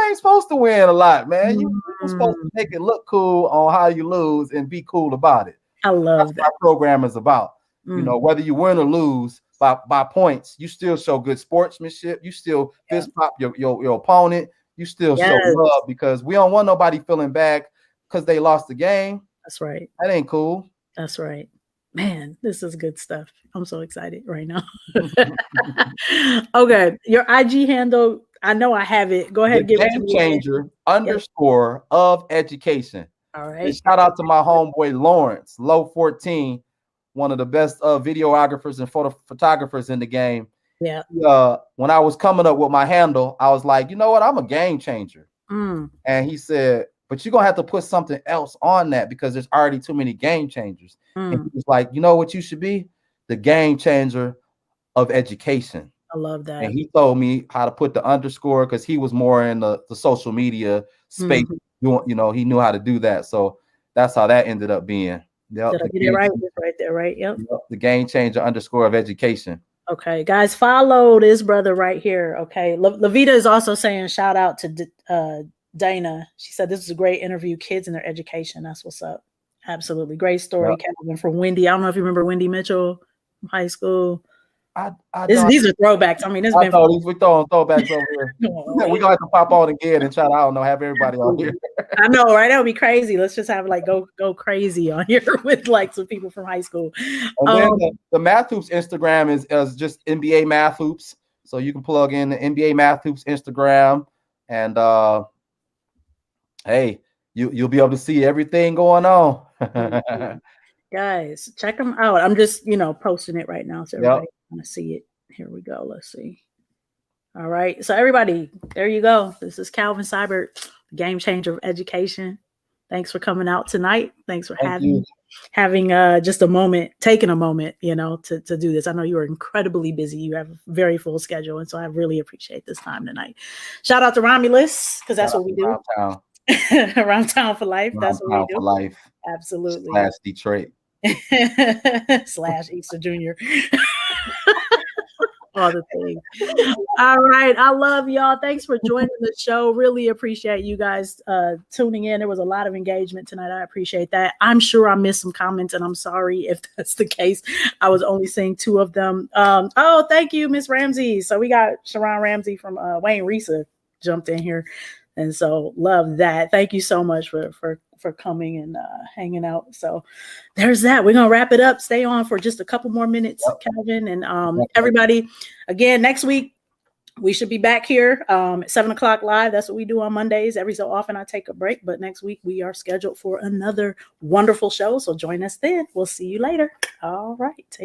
ain't supposed to win a lot, man. You're supposed to make it look cool on how you lose and be cool about it." I love That's what our program is about. You know, whether you win or lose by points, you still show good sportsmanship. You still fist pop your opponent. You still show love, because we don't want nobody feeling bad because they lost the game. That's right. That ain't cool. That's right. Man, this is good stuff. I'm so excited right now. Okay, your IG handle, I know I have it. Go ahead and give it to me. Game Changer _ of education. All right. And shout out to my homeboy Lawrence, Low 14, one of the best videographers and photographers in the game. Yeah. When I was coming up with my handle, I was like, you know what? I'm a game changer. And he said, but you're going to have to put something else on that because there's already too many game changers. And he was like, you know what you should be? The game changer of education. I love that. And he told me how to put the _, because he was more in the social media space. You know, he knew how to do that. So that's how that ended up being. Yep, did I get it right? It's right there, right? Yep. The game changer _ of education. Okay, guys, follow this brother right here. Okay, Lavita is also saying shout out to Dana. She said this is a great interview. Kids and their education. That's what's up. Absolutely great story, Calvin, from Wendy. I don't know if you remember Wendy Mitchell from high school. These are throwbacks. I mean, we're throwing throwbacks over here. We're gonna have to pop on again and try to, have everybody on here. I know, right? That would be crazy. Let's just have go crazy on here with some people from high school. And then the Math Hoops Instagram is just NBA Math Hoops. So you can plug in the NBA Math Hoops Instagram, and hey, you'll be able to see everything going on. Guys, check them out. I'm just posting it right now so everybody want to see it. Here we go. Let's see. All right. So everybody, there you go. This is Calvin Sibert, game changer of education. Thanks for coming out tonight. Thanks for having just a moment, taking a moment, to do this. I know you are incredibly busy. You have a very full schedule. And so I really appreciate this time tonight. Shout out to Romulus, because that's what we do. Around town for life. That's what we do. For life. Absolutely. / Detroit. / Easter Junior. All the things. All right. I love y'all. Thanks for joining the show. Really appreciate you guys tuning in. There was a lot of engagement tonight. I appreciate that. I'm sure I missed some comments, and I'm sorry if that's the case. I was only seeing 2 of them. Thank you, Miss Ramsey. So we got Sharon Ramsey from Wayne Risa jumped in here. And so love that. Thank you so much for coming and hanging out. So there's that. We're going to wrap it up. Stay on for just a couple more minutes, Calvin. And everybody, again, next week, we should be back here at 7:00 live. That's what we do on Mondays. Every so often I take a break, but next week we are scheduled for another wonderful show. So join us then. We'll see you later. All right.